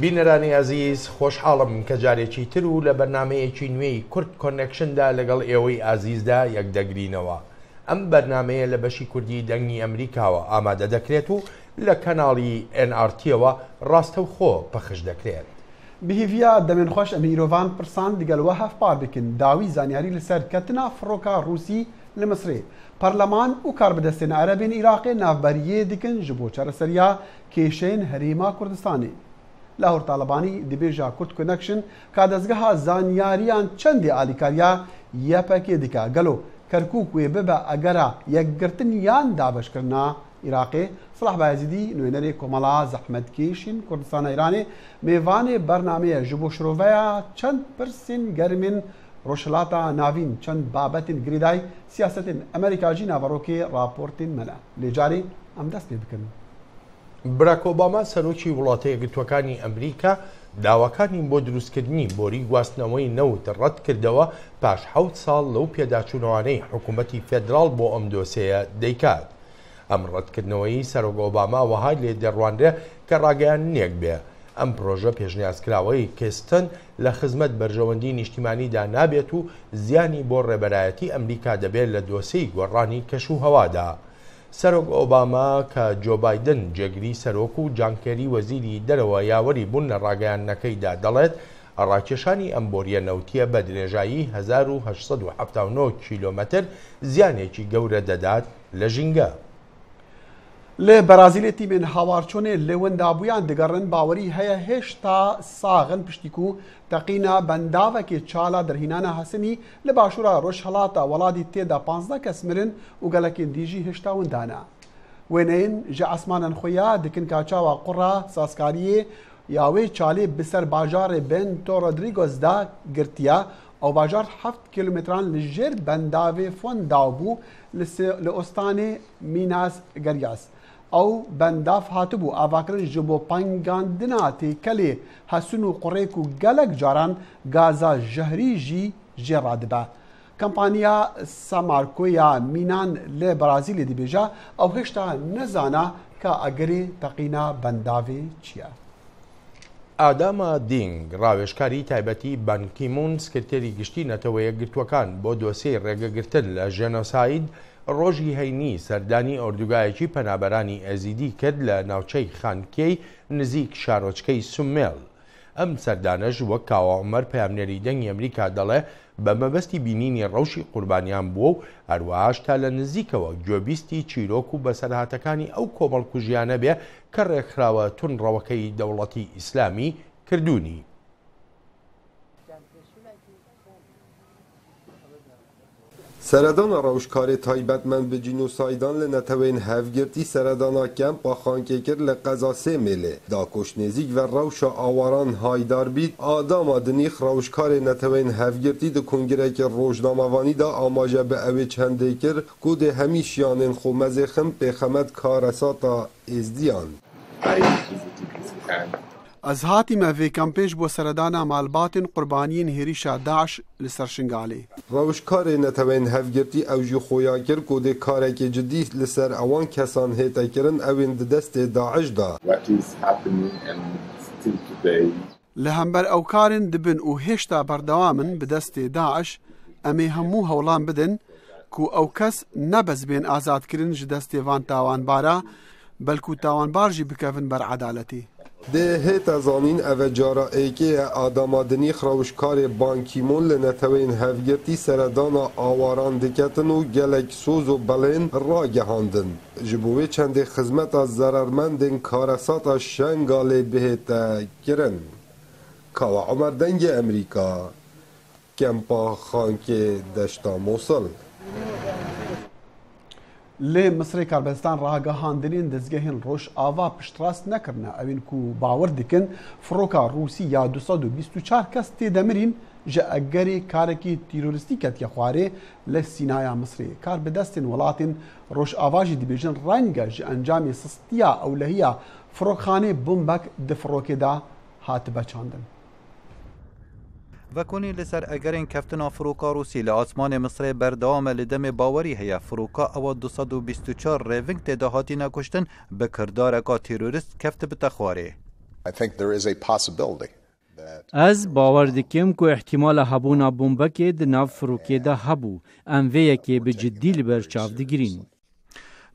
بینەرانی عزیز خۆشحاڵم کە جارێکی تر و لە بەرنمەیەکی نوێی کورد کۆنێکشندا لەگەڵ ئێوەی ئازیزدا یەکدەگرینەوە. ئەم بەرنمەیە لە بەشی کوردی دەنگی ئەمریکاوە ئامادە دەکرێت و لە کەناڵی NRTەوە ڕاستەوخۆ پەخش دەکرێت. بهیڤیا دەمێنخۆش ئەمە میرۆڤان پرسان لەگەڵەوە هەفپار بکن داوی زانیاری لەسەر کەتنا فڕۆکە ڕووسی لە مسرێ پەرلەمان و کاربەدەستێنە عەرەبێن عێراقێ ناوبەریە دکن ji بۆ چارەسەریا کێشەیەن هەرێما کوردستانê. لاهور تاالبانی دبێژا کورد کۆنەکشن کا دەستگەها زانیاریان چەندێ ئالیکاریە یەپەکێ دیکە گەلۆ کەرکووک وێ ببە ئەگەرە یەکگرتن یان دابشکردنا عێراقێ سڵاح بایزیدی نوێنەرێ کۆمەڵا زەحمەتکێشین کوردستان ئێرانێ میێوانێ بەرنمەیە ji بۆ شرۆڤەیە چەند پرسین گەرمین ڕۆژهەڵاتە ناوین چەند بابەتین گریدای سیاسەتین ئەمریکاجی ناڤەڕۆکێ راپۆرتین مەلە لێجارێ ئەم دەست پێ بکەن. براک ئۆباما سەرۆکی وڵاتە یەکگرتووەکانی ئەمریکا داواکانی بۆ دروستکردنی بۆری گواستنەوەی نەوت ڕەت کردەوە پاش 7 ساڵ لەو پێداچوونەوانەی حکوومەتی فێدراڵ بۆ ئەم دۆسەیە دەیکات. ئەم ڕەتکردنەوەی سەرۆک ئۆباما وەهای لێ دەڕوانرێ کە ڕاگەیاندنێک بێ. ئەم پرۆژە پێشنیازکراوەی کێستن لە خزمەت بەرژەوەندی نیشتیمانیدا نابێت و زیانی بۆ ڕێبەرایەتی ئەمریکا دەبێت لە دۆسەی گۆڕانی کەش و هەوادا. سەرۆک ئۆباما کە جۆ بایدن جێگیری سەرۆک و جانکێری وەزیری دەرەوە یاوەری بوون لە ڕاگەیاندنەکەیدا دەڵێت ڕاکێشانی ئەم بۆریە نەوتیە بە درێژایی 1879 کیلۆمەتر زیانێکی گەورە دەدات لە ژینگە. لێ بەرازیلێ تیمێن هاوارچۆنێ لێوەندابوویان دەگەڕن باوەری هەیە هێشتا ساغن پشتیک و تەقینە بەنداوەکێ چالا دەرهینانە هەسنی لە باشوورە ڕۆژهەڵاتە وڵاتی تێدا 15 کەس مرن و گەلەکێن دیژی هێشتا وندانە. وێنەین ژە ئەسمانەن خۆیە دکن کاچاوە قوڕە ساسکاریە یاوەی چالێ بسەر باژارێ بێنتۆ ڕۆدریگۆزدا گرتیە ئەو باژار 7 کیلومتران لە ژێر بەنداوێ فۆنداو بوو لە ئۆستانێ میناس گەریاس. ئەو بەنداف هاتبوو ئاواکردن ji بۆ پەنگاندنا تێکەلێ هەسون و قوڕێک و گەلک جاران گازا ژەهری ژی ژێڕادبە. کەمپانیا سامارکۆیا مینان لێ بەرازیلێ دەبێژە ئەو هێشتا نەزانە کە ئەگەرێ تەقینە بەنداوێ چییە. ئاداما دینگ ڕاوێژکاری تایبەتی بانکیمون سکرتێری گشتی نەتەوە یەکگرتووەکان بۆ دۆسەی ڕێگەگرتن لە ژێنۆساید ڕۆژی هەینی سەردانی ئۆردوگایەکی پەنابەرانی ئەزیدی کرد لە ناوچەی خانکەی نزیک شارۆچکەی سومێڵ. ئەم سەردانەش وەک کاوە عومەر پەیامنێری دەنگی ئەمریکا دەڵێ بە مەبەستی بینینی ڕەوشی قوربانیان بووە و هەروەهاش تا لە نزیکەوە گوێبیستی چیرۆک و بەسەرهاتەکانی ئەو کۆمەڵکوژیانە بێ کە ڕێکخراوە تونڕەوەکەی دەوڵەتی ئیسلامی کردوونی. سەردانا ڕەوشکارێ تایبەتمەند بە جینۆسایدان لە نەتەوەین هەڤگرتی سەردانا کەمپا خانکێکرد لە قەزا سێمێلێ داکۆش نێزیک و ڕەوشە ئاواران هایدار بیت ئاداما دنیخ ڕەوشکارێ نەتەوەین هەڤگرتی دە کۆنگرێکی ڕۆژنامەوانیدا ئاماژە بە ئەوێ چەندێ کرد کو دێ هەمیشیانên خۆ مەزێخم پێخەمەت کارەساتا ئێزدیان. ئەز هاتیمە vê کەمپێش بۆ سەردانا مالباتên قوربانیên هێریشا داعش li ser Şingalê. ڕەوشکارێ نەتەوەین هەڤگرتی ئەو jî xۆya kir ku dê karekê cidî li ser ewan kesan hêtekirin evên di destê Daeş da. Li hember ew karên dibin û hêşta berdewamin bi destê Daeş em ê hemû hewlan bidin ku ew kes nebezbên azadkirin ji destê van tawanbara belkû tawanbar jî bikevin ber edaletê. Dê hêta zanîn ev e cara êkê ye adamadinî xrawşkarê bankîmon li netewên hevgirtî seredana awaran diketin û gelek soz û belên ragihandin. Ji bo wê çendê xizmeta zerermendên karesata Şengalê bihête kirin. Kawa Umer dengê Emerîka, Kempa Xankê deşta Mosul. لێ مسرê کاربەدەستان ڕاگەهاندنên dezgehên Rojava piştrast nekirine evên ku bawer dikin firoka Rûsî ya 224 kes tê demirin ji egerê karekî tîrorîstî ketiye xwarê li Sînaya Misrê. Karbedestên welatên Rojava jî dibêjin renge ji encamê sistiya ewlehiya firokxanê bombek di firokê da hatibe çandin. وەکونی لەسەر ئەگەرین کەفتنا فڕۆکا ڕووسی لە ئاسمانی مسرێ بەردەوامە لە دەمێ باوەری هەیە فڕۆکا ئەوە 224 ڕێڤنگ تێدا هاتیە کوشتن بە کردارێکا تیرۆریست کەفتە بتە خوارێ. از باور دکم که احتمال هبونا بمبکه د ناو فروکه ده هبو ام ویه که به جدی لبرچاو دگرین.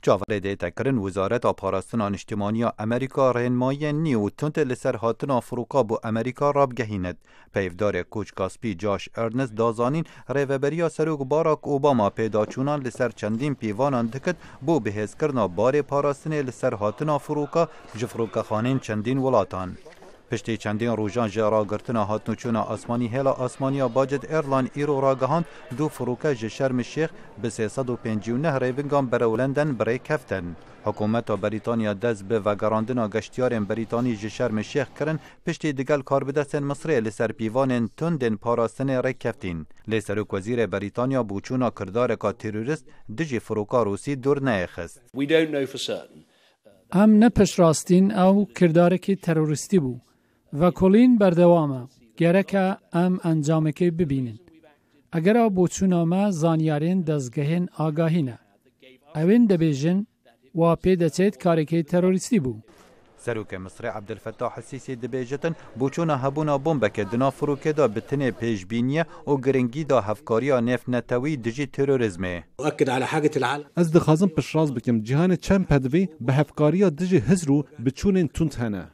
جاوره دیتا کرن وزارت پاراستن اجتماعی امریکا رهنمایی نیو تنت لسر هاتن فروکا بو امریکا راب گهیند. پیفدار کوچ کاسپی جاش ارنست دازانین ریوبریا سروک باراک اوباما پیدا چونان لسر چندین پیوانان دکت بو بهز کرنا بار پاراستن لسر هاتن فروکا جفروکا خانین چندین ولاتان. پشتی چندین روزان جرا گرتنا هاتنوچونا آسمانی هلا آسمانیا باجت ایرلاین ایرو راگهان دو فروکه جشرم شیخ به 359 ریونگان برولندن برای کفتن. حکومت بریتانیا دست به وگراندنا گشتیارن بریتانی جشرم شیخ کرن پشتی دگل کاربدستن مصری لسر پیوانن تندن پاراستن ری کفتین. لسروک وزیر بریتانیا بوچونا کردارکا تروریست دجی فروکا روسی دور نیخست. ام نپش راستین او کردارکی تروریستی بو. و کلین بردوامه گرکه ام انجامکی ببینن. اگر بوچونامه زانیارین دزگهین آگاهینه. اوین دبیجن و پیدچید کارکی تروریستی بو. سروک مصر عبدالفتاح السیسی دبیجتن بوچونا هبونا بومبک دنا فروکه دا بتنه پیشبینیه و گرنگی دا هفکاریا نف نتوی دجی تروریزمه. أؤكد على حاجة العالم. از دخازم پشراز بکم جهان چند پدوی به هفکاریا دجی هزرو بچونین تونت هنه.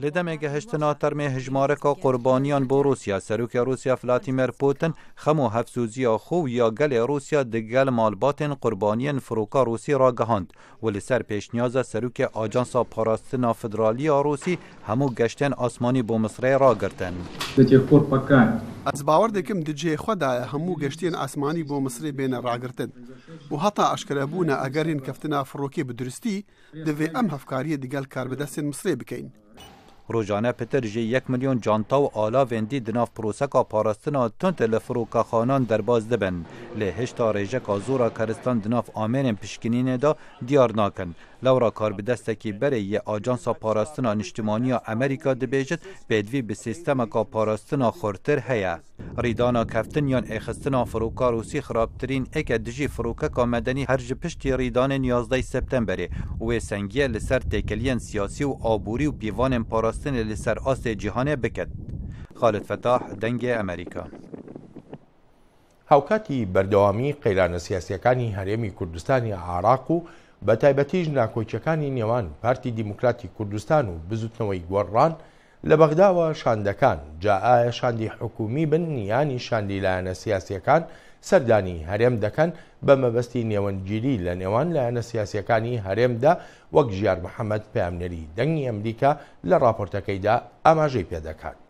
لدمه گهشتنا ترمه هجمارکا قربانیان بو روسیا سروک روسیا ولادیمیر پوتین خمو هفسوزیا خو یا گل روسیا دگل مالباتن قربانیان فروکا روسی را گهاند ولی سر پیشنیاز سروک آجانسا پاراستنا فدرالی روسی همو گشتن آسمانی بو مصر را گرتن. از باور دکم دجی خدا همو گشتین آسمانی بو مصر بین را گرتن و حتی اشکرابونا اگرین کفتنا فروکی بدرستی دوی ام هفکاری دگل کار بدستن مصر بکین. روزانه پتر جی 1 میلیون جانتا و آلا وندی دناف پروسکا پاراستنا تنت لفروکا خانان درباز دبن لهشتا ریجکا زورا کرستان دناف آمین پشکنین دا دیار ناکن لورا کار بدستکی بره یه آجانسا پاراستنا اجتماعی امریکا دبیجت بدوی به سیستمکا پاراستنا خورتر هیا ریدانا کفتن یان اخستنا فروکا روسی خرابترین اک دجی فروکا مدنی هرج پشتی ریدان 11 سپتامبر و سنگیه لسر تکلین سیاسی و آبوری و پیوان پاراستن لسر آست جهان بکد. خالد فتاح دنگ امریکا. هاوکاتی بەردەوامی قەیرانە سیاسیەکانی هەرێمی کوردستانی عێراق و بە تایبەتیش ناکۆچیەکانی نێوان پارتی دیموکراتی کوردستان و بزوتنەوەی گۆڕان لە بەغداوە شاندەکان جا ئایا شاندی حکومی بن یانی شاندی لایەنە سیاسیەکان سەردانی هەرێم دەکەن بە مەبەستی نێوەنگیری لە نێوان لایەنە سیاسیەکانی هەرێمدا وەک ژیار محەممەد پەیامنەری دەنگی ئەمریکا لە راپۆرتەکەیدا ئاماژەی پێدەکات.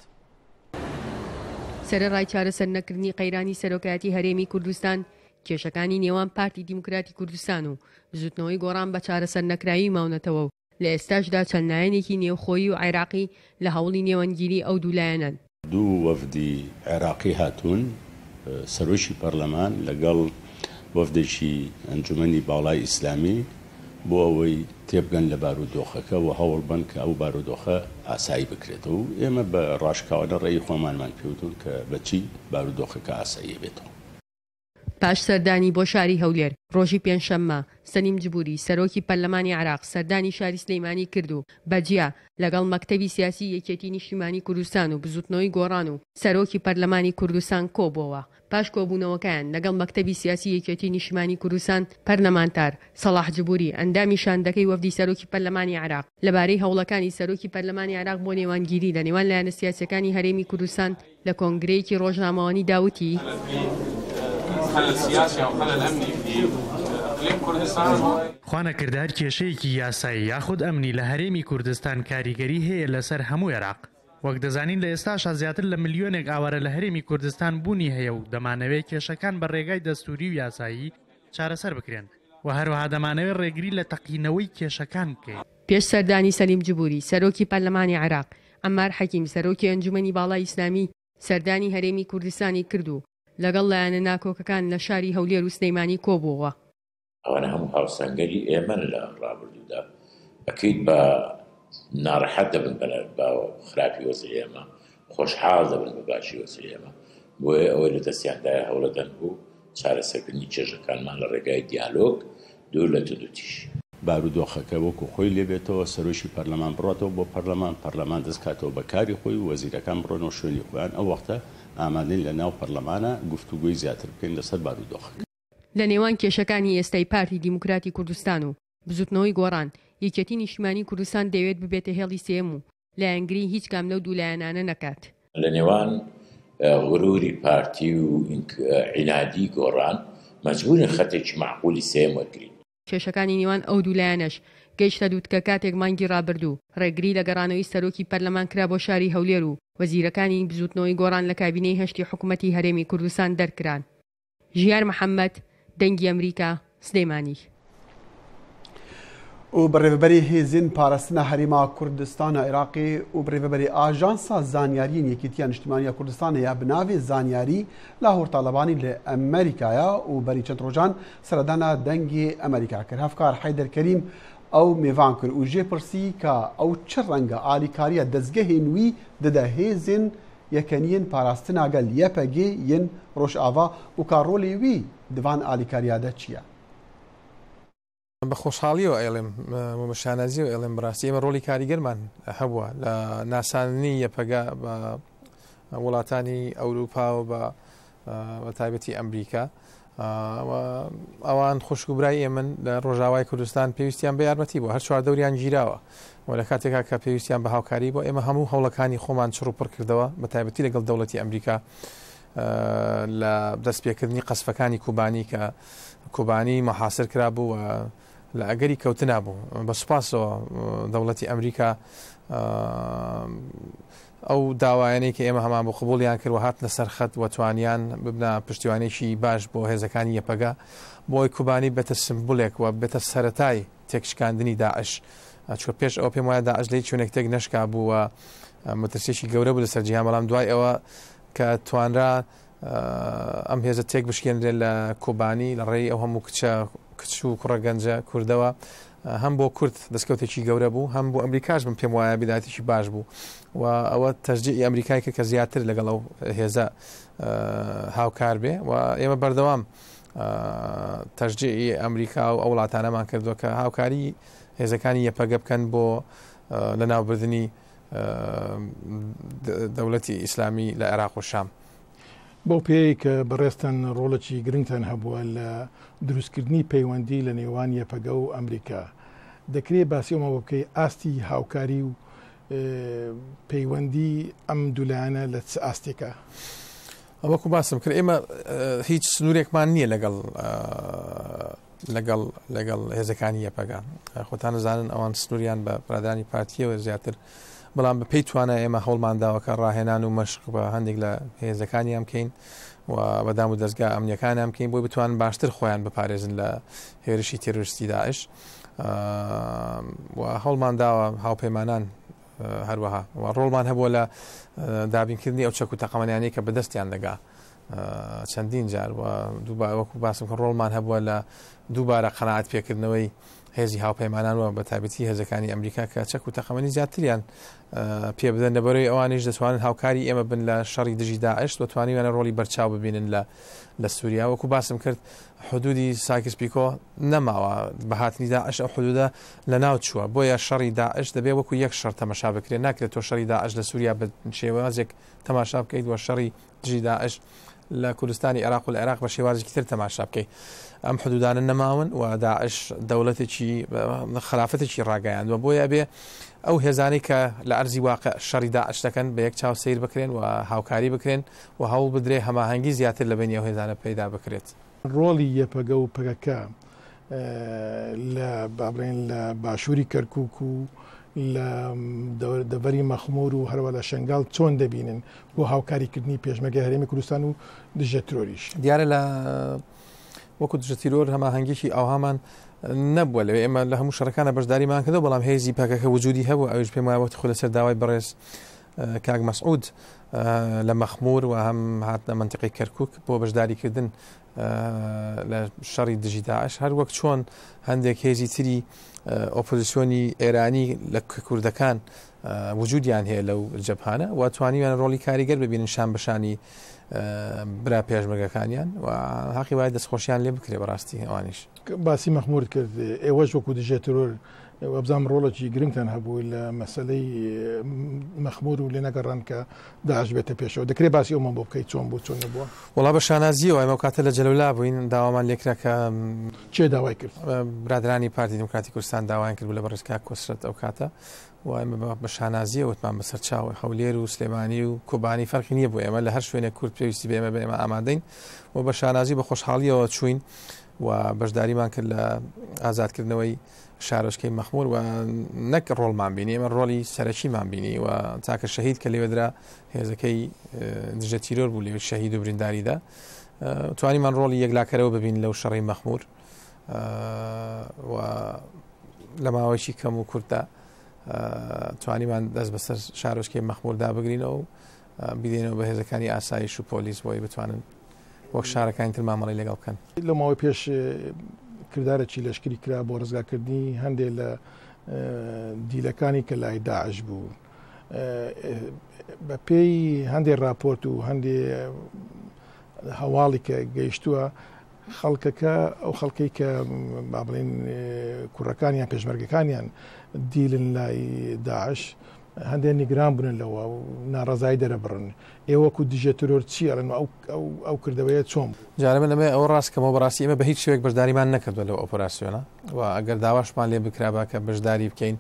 سەرەڕای چارەسەر نەکردنی قەیرانی سەرۆکایەتی هەرێمی کوردستان کێشەکانی نێوان پارتی دیموکراتی کوردستان و بزوتنەوەی گۆڕان بە چارەسەر نەکراوی ماونەتەوە و لە ئێستاشدا چەند لایەنێکی نێوخۆیی و عێراقی لە هەوڵی نێوەنگیری ئەو دوولایەنن. دوو وەفدی عێراقی هاتوون سەرۆکی پەرلەمان لەگەڵ وەفدێکی ئەنجومەنی باڵای ئیسلامی بۆ ئەوەی تێبگەن لە بارودۆخەکە و هەوڵ بن کە ئەو بارودۆخە ئاسایی بکرێتەوە و ئێمە بە ڕاشکاوانە ڕێی خۆمانمان پێوتون کە بەچی بارودۆخەکە ئاسایی بێتەوە. پاش سەردانی بۆ شاری هەولێر ڕۆژی پێنجشەممە سەلیم جبوری سەرۆکی پەرلەمانی عێراق سەردانی شاری سلەیمانی کرد و بەجیا لەگەڵ مەکتەبی سیاسی یەکێتی نیشتیمانی کوردستان و بزوتنەوەی گۆڕان و سەرۆکی پەرلەمانی کوردستان کۆبووەوە. پاش کۆبوونەوەکەیان لەگەڵ مەکتەبی سیاسی یەکێتی نیشتیمانی کوردستان پەرلەمانتار سەڵاح جبوری ئەندامی شاندەکەی وەفدی سەرۆکی پەرلەمانی عێراق لەبارەی هەوڵەکانی سەرۆکی پەرلەمانی عێراق بۆ نێوانگیری لە نێوان لایەنە سیاسیەکانی هەرێمی کوردستان لە کۆنگرەیەکی ڕۆژنامەوانی داوتی خوانە کردار کێشەیەکی یاسایی یاخود ئەمنی لە هەرێمی کوردستان کاریگەری هەیە لەسەر هەموو عێراق. وەک دەزانین لە ئێستاشا زیاتر لە ملیۆنێک ئاوارە لە هەرێمی کوردستان بوونی هەیە و دەمانەوێت کێشەکان بە ڕێگای دەستوری و یاسایی چارەسەر بکرێن و هەروەها دەمانەوێت ڕێگری لە تەقینەوەی کێشەکان بکەین. پێش سەردانی سەلیم جبوری سەرۆکی پەرلەمانی عێراق عەمار حەکیم سەرۆکی ئەنجومەنی باڵای ئیسلامی سەردانی هەرێمی کوردستانی کرد و لەگەڵ لایەنە ناکۆکەکان لە شاری هەولێر و سلەیمانی کۆبووەوە. ئەوانە هەموو هاوسەنگەری ئێمە لە ڕابردوودا ئەکەیت بە ناڕەحەت دەبن بە خراپی وەزعی ئێمە خۆشحاڵ دەبن بە باشی وەزعی ئێمە بۆیە ئەوەی لە دەستیاندایە هەوڵەدەن بوو چارەسەرکردنی کێشەکانمان لە ڕێگای دیالۆگ دوور لە تودوتیش. بارودۆخەکە وەکو خۆی لێبێتەوە سەرۆشی پەرلەمان بڕاتەوە بۆ پەرلەمان دەستکاتەوە بەکاری خۆی وەزیرەکان بڕۆنەوە شوێنی خۆیان ئەو وەختە ئامادەین لە ناو پەرلەمانە گفتوگۆی زیاتر بکەین لەسەر بارودۆخەکە. لە نێوان کێشەکانی ئێستای پارتی دیموکراتی کوردستان و بزوتنەوەی گۆڕان یەکێتی نیشتیمانی کوردستان دەوێت ببێتە هێڵی سێم و لایەنگری هیچ کام لەو دوو لایەنانە نەکات. لە نێوان غروری پارتی و عینادی گۆڕان مەجبورن خەتێکی معقولی سێم وەرگرین. کێشەکانی نێوان ئەو دوو لایەنەش گەیشتە دووتکە کاتێک مانگی ڕابردوو ڕێگری لە گەڕانەوەی سەرۆکی پەرلەمان کرا بۆ شاری هەولێر و وەزیرەکانی بزوتنەوەی گۆڕان لە کابینەی هەشتی حکوومەتی هەرێمی کوردستان دەرکران. ژیار محەممەد، دەنگی ئەمریکا، سلەیمانی. و بەڕێوەبەری هێزین پاراستنە هەرێما کوردستانە عێراقی و بڕێوەبەری ئاژانسا زانیاریین یەکێتیە نیشتیمانیە کوردستانەیە بناوێ زانیاری لاهۆر تاالبانی لە ئەمریکایە و بەری چەند ڕۆژان سەردانە دەنگی ئەمریکا کرد. هەفکار حەیدەر کەریم ئەو میێوان کرد و ژێپرسی کە ئەو چ ڕەنگە ئالیکاریە دەستگەهێ نوی دەدە هێزین یەکەنیین پاراستنە گەل یەپەگێ یەن ڕۆژئاوا و کارۆلی وی دیوان ئالیکاریادە چییە؟ بە خۆشحاڵیەوە ئێڵێم مشانەزی و ئێڵێم بڕاستی ئێمە ڕۆلی کاریگەرمان هەبووە لە ناساننی یەپەگا بە وڵاتانی ئەوروپا و بە تایبەتی ئەمریکا ئەوان خوشکوبرای ئێمن لە ڕۆژاوای کوردستان پێویستیان بە یارمەتی بوو هەر چوار دەوریان گیراوە و لە کاتێکا کە پێویستیان بە هاوکاری بۆ ئێمە هەموو هەوڵەکانی خۆمان چڕوپڕ کردەوە بە تایبەتی لەگەڵ دەوڵەتی ئەمریکا لە دەستپێکردنی قەسفەکانی کوبانی کە کوبانی مەحاسر کرا بوو لە ئەگەری کەوتنا بوو بە سوپاسەوە دەوڵەتی ئەمریکا ئەو داوایانەی کە ئێمە هەمان بۆ قبوڵیان کرد و هاتنە سەر خەت و توانیان ببنە پشتیوانێکی باش بۆ هێزەکانی یەپەگا بۆی کوبانی بێتە سمبولێک و بێتە سەرەتای تێکشکاندنی داعش چۆ پێش ئەو پێم وایە داعش لەی چۆنێک تێک نەشکا بوو و مەترسێکی گەورە بوو لەسەر جیهان بەڵام دوای ئەوە کە توانرا ئەم هێزە تێک بشکێنرێت لە کوبانی لە ڕێی ئەو هەموو کچ و کوڕە گەنجە کوردەوە هەم بۆ کورد دەستکەوتێکی گەورە بوو هەم بۆ ئەمریکاش بم پێم وایە بیداتێکی باش بوو و ئەوە تەشجیعی ئەمریکای کرد کە زیاتر لەگەڵ ئەو هێزە هاوکار بێ و ئێمە بەردەوام تەشجیعی ئەمریکا و ئەو وڵاتانەمان کردووە کە هاوکاری هێزەکانی یەپەگە بکەن بۆ لەناوبردنی دەوڵەتی ئیسلامی لە عێراق و شام. بۆ پێی کە بەڕێستان ڕۆڵەکی گرنگتان هەبووە لە دروستکردنی پەیوەندی لە نێوان یەپەگە و ئەمریکا دەکرێت باسیەوە بکەی ئاستی هاوکاری و پەیوەندی ئەم دوولایانە لە چ ئاستێکە؟ وەکو باسم کرد ئێمە هیچ سنوورێکمان نییە لەگەڵ هێزەکانی یەپەگا خۆتان نزانن ئەوان سنووریان بە پرادانی پارتیەوە زیاتر بەڵام بە پێی توانە ئێمە هەوڵمان داوەکە ڕاهێنان و مەشق بە هەندێک لە هێزەکانیان بکەین و بەدام و دەستگا ئەمنیەکانیان بکەین بۆی بتوانن باشتر خۆیان بپارێزن لە هێرشی تێروریستی داعش و هەوڵمان داوە هاوپەیمانان هەروەها و ڕۆڵمان هەبووە لە دابینکردنی ئەو چەک و تەقەمەنیانەی کە بەدەستیان دەگا چەندین جار و وەکو باسم کە ڕۆڵمان هەبووە لە دووبارە قەناعەت پێکردنەوەی هێزی هاوپەیمانانەوە بە تایبەتی هێزەکانی ئەمریکا کە چەک و تەقەمەنی زیاتریان پێ بدەن لەبەرەوەی ئەوانش دەتوانن هاوکاری ئێمە بن لە شەڕی دژی داعش دەتوانیوانە ڕۆڵی بەرچاو ببینن لە سووریا وەکو باسم کرد حدودی ساکس پیکۆ نەماوە بە هاتنی داعش ئەو حدودە لە ناو چووە بۆیە شەڕی داعش دەبێت وەکو یەک شەڕ تەماشا بکرێت ناکرێت تۆ شەڕی داعش لە سووریا بە شێوازێک تەماشا بکەیت وە شەڕی دژی داعش لە کوردستانی عێراق و لە عێراق بە شێوازێکی تر تەماشا بکەیت ئەم حدودانە نەماون و داعش دەوڵەتێکی خلافەتێکی ڕاگەیاندوە بۆیە بێ ئەو هێزانەی کە لە ئەرزی واقع شەڕی داعش دەکەن بە یەک چاو سیر بکرێن و هاوکاری بکرێن و هەوڵ بدرێ هەماهەنگی زیاتر لە بینی ئەو هێزانە پەیدا بکرێت. ڕۆڵی یەپەگە و پەگەکە لە بابرێن لە باشووری کەرکووک و لە دەڤەری مەخمور و هەروە لە شنگال چۆن دەبینن بۆ هاوکاریکردنی پێشمەرگە هەرێمی کوردستان و دژە ترۆریش دیارە لە وەکو دژە تیرۆر هەماهەنگێکی ئاوهامان نەبووە لەوێ ئێمە لە هەموو شەڕەکانە بەشداریمان کردەوە بەڵام هێزی پەکەکە وجودی هەبوو ئەوش پێم وایە وەختی خۆ لەسەر داوای بەڕێز کاک مەسعود لە مەخمور و هەم هاتنە منتیقی کەرکووک بۆ بەشداریکردن لە شەڕی دژی داعش هەر وەک چۆن هەندێک هێزی تری ئۆپۆزیسیۆنی ئێرانی لە کوردەکان وجودیان هەیە لەو جەبهانە و توانیویان ڕۆڵی کاریگەر ببینن شان بەشانی برا پێشمەرگەکانیان و حەقی وایە دەستخۆشیان لێ بکرێ بەڕاستی ئەوانیش. باسی مەخمور کرد ئێوەش وەکو دژێ ترۆر وەبزانام ڕۆڵێکی گرنگتان هەبوو لە مەسلەی مەخمور و لێ نەگەڕان کە داعش بێتە پێشەوە دەکرێت باسی ئەومان بۆ بکەیت چۆن بوو چۆن نەبووە. وڵا بە شانازیەوە ئەمە کاتە لە جەلەولا بووین داوامان لێکرا کە چێ داوای کرد برادرانی پارتی دموکراتی کوردستان داوایان کرد لە بەڕێزکا کۆسرەت ئەو کاتە و ئەمە بە شانازیە وتمان بەسەر چاوە هەولێر و سلێمانی و کوبانی فەرقی نییە بوو ئێمە لە هەر شوێنێک کورد پێویستی بێمە بە ئێمە ئامادەین و بە شانازی بە خۆشحاڵیەوە چوین و بەشداریمان کرد لە ئازادکردنەوەی شارۆچکەی مەخمور و نەک ڕۆڵمان بینی ئێمە ڕۆڵی سەرەکیمان بینی و تاکە شەهید کە لێوەدرا هێزەکەی دژە تیرۆر بوو لێوە شەهید و برینداریدا توانیمان ڕۆڵی یەکلاکەرەوە ببین لەو شەڕی مەخمور و لە ماوەیەکی کەم و کورتدا توانیمان دەست بەسەر شارۆچکەی مەخموردا بگرینەوە و بیدێنەوە بە هێزەکانی ئاسایش و پۆلیس بۆی بتوانن وەک شارەکانی تر مامەڵی لەگەڵ بکەن. لە ماوەی پێش کردارێکی لەشکری کرا بۆ ڕزگارکردنی هەندێک لە دیلەکانی کە لای داعش بوو بە پێی هەندێک راپۆرت و هەندێک هەواڵی کە گەیشتووە خەڵکەکە ئەو خەڵکەی کە با بڵێن کوڕەکانیان پێشمەرگەکانیان دیلن لای داعش هەندێک نیگران بوون لەوە و ناڕەزایی دەرەبڕن ئێوەکو دژە ترۆر چی ئەڵێن ئەو کردەوەیە چۆن جارمە لەمێ ئەو ڕاستکەمەوە بەڕاستی ئێمە بە هیچ شوێک بەشداریمان نەکردوە لەو ئۆپۆراسیۆنە و ئەگەر داواشمان لێ بکرابا کە بەشداری بکەین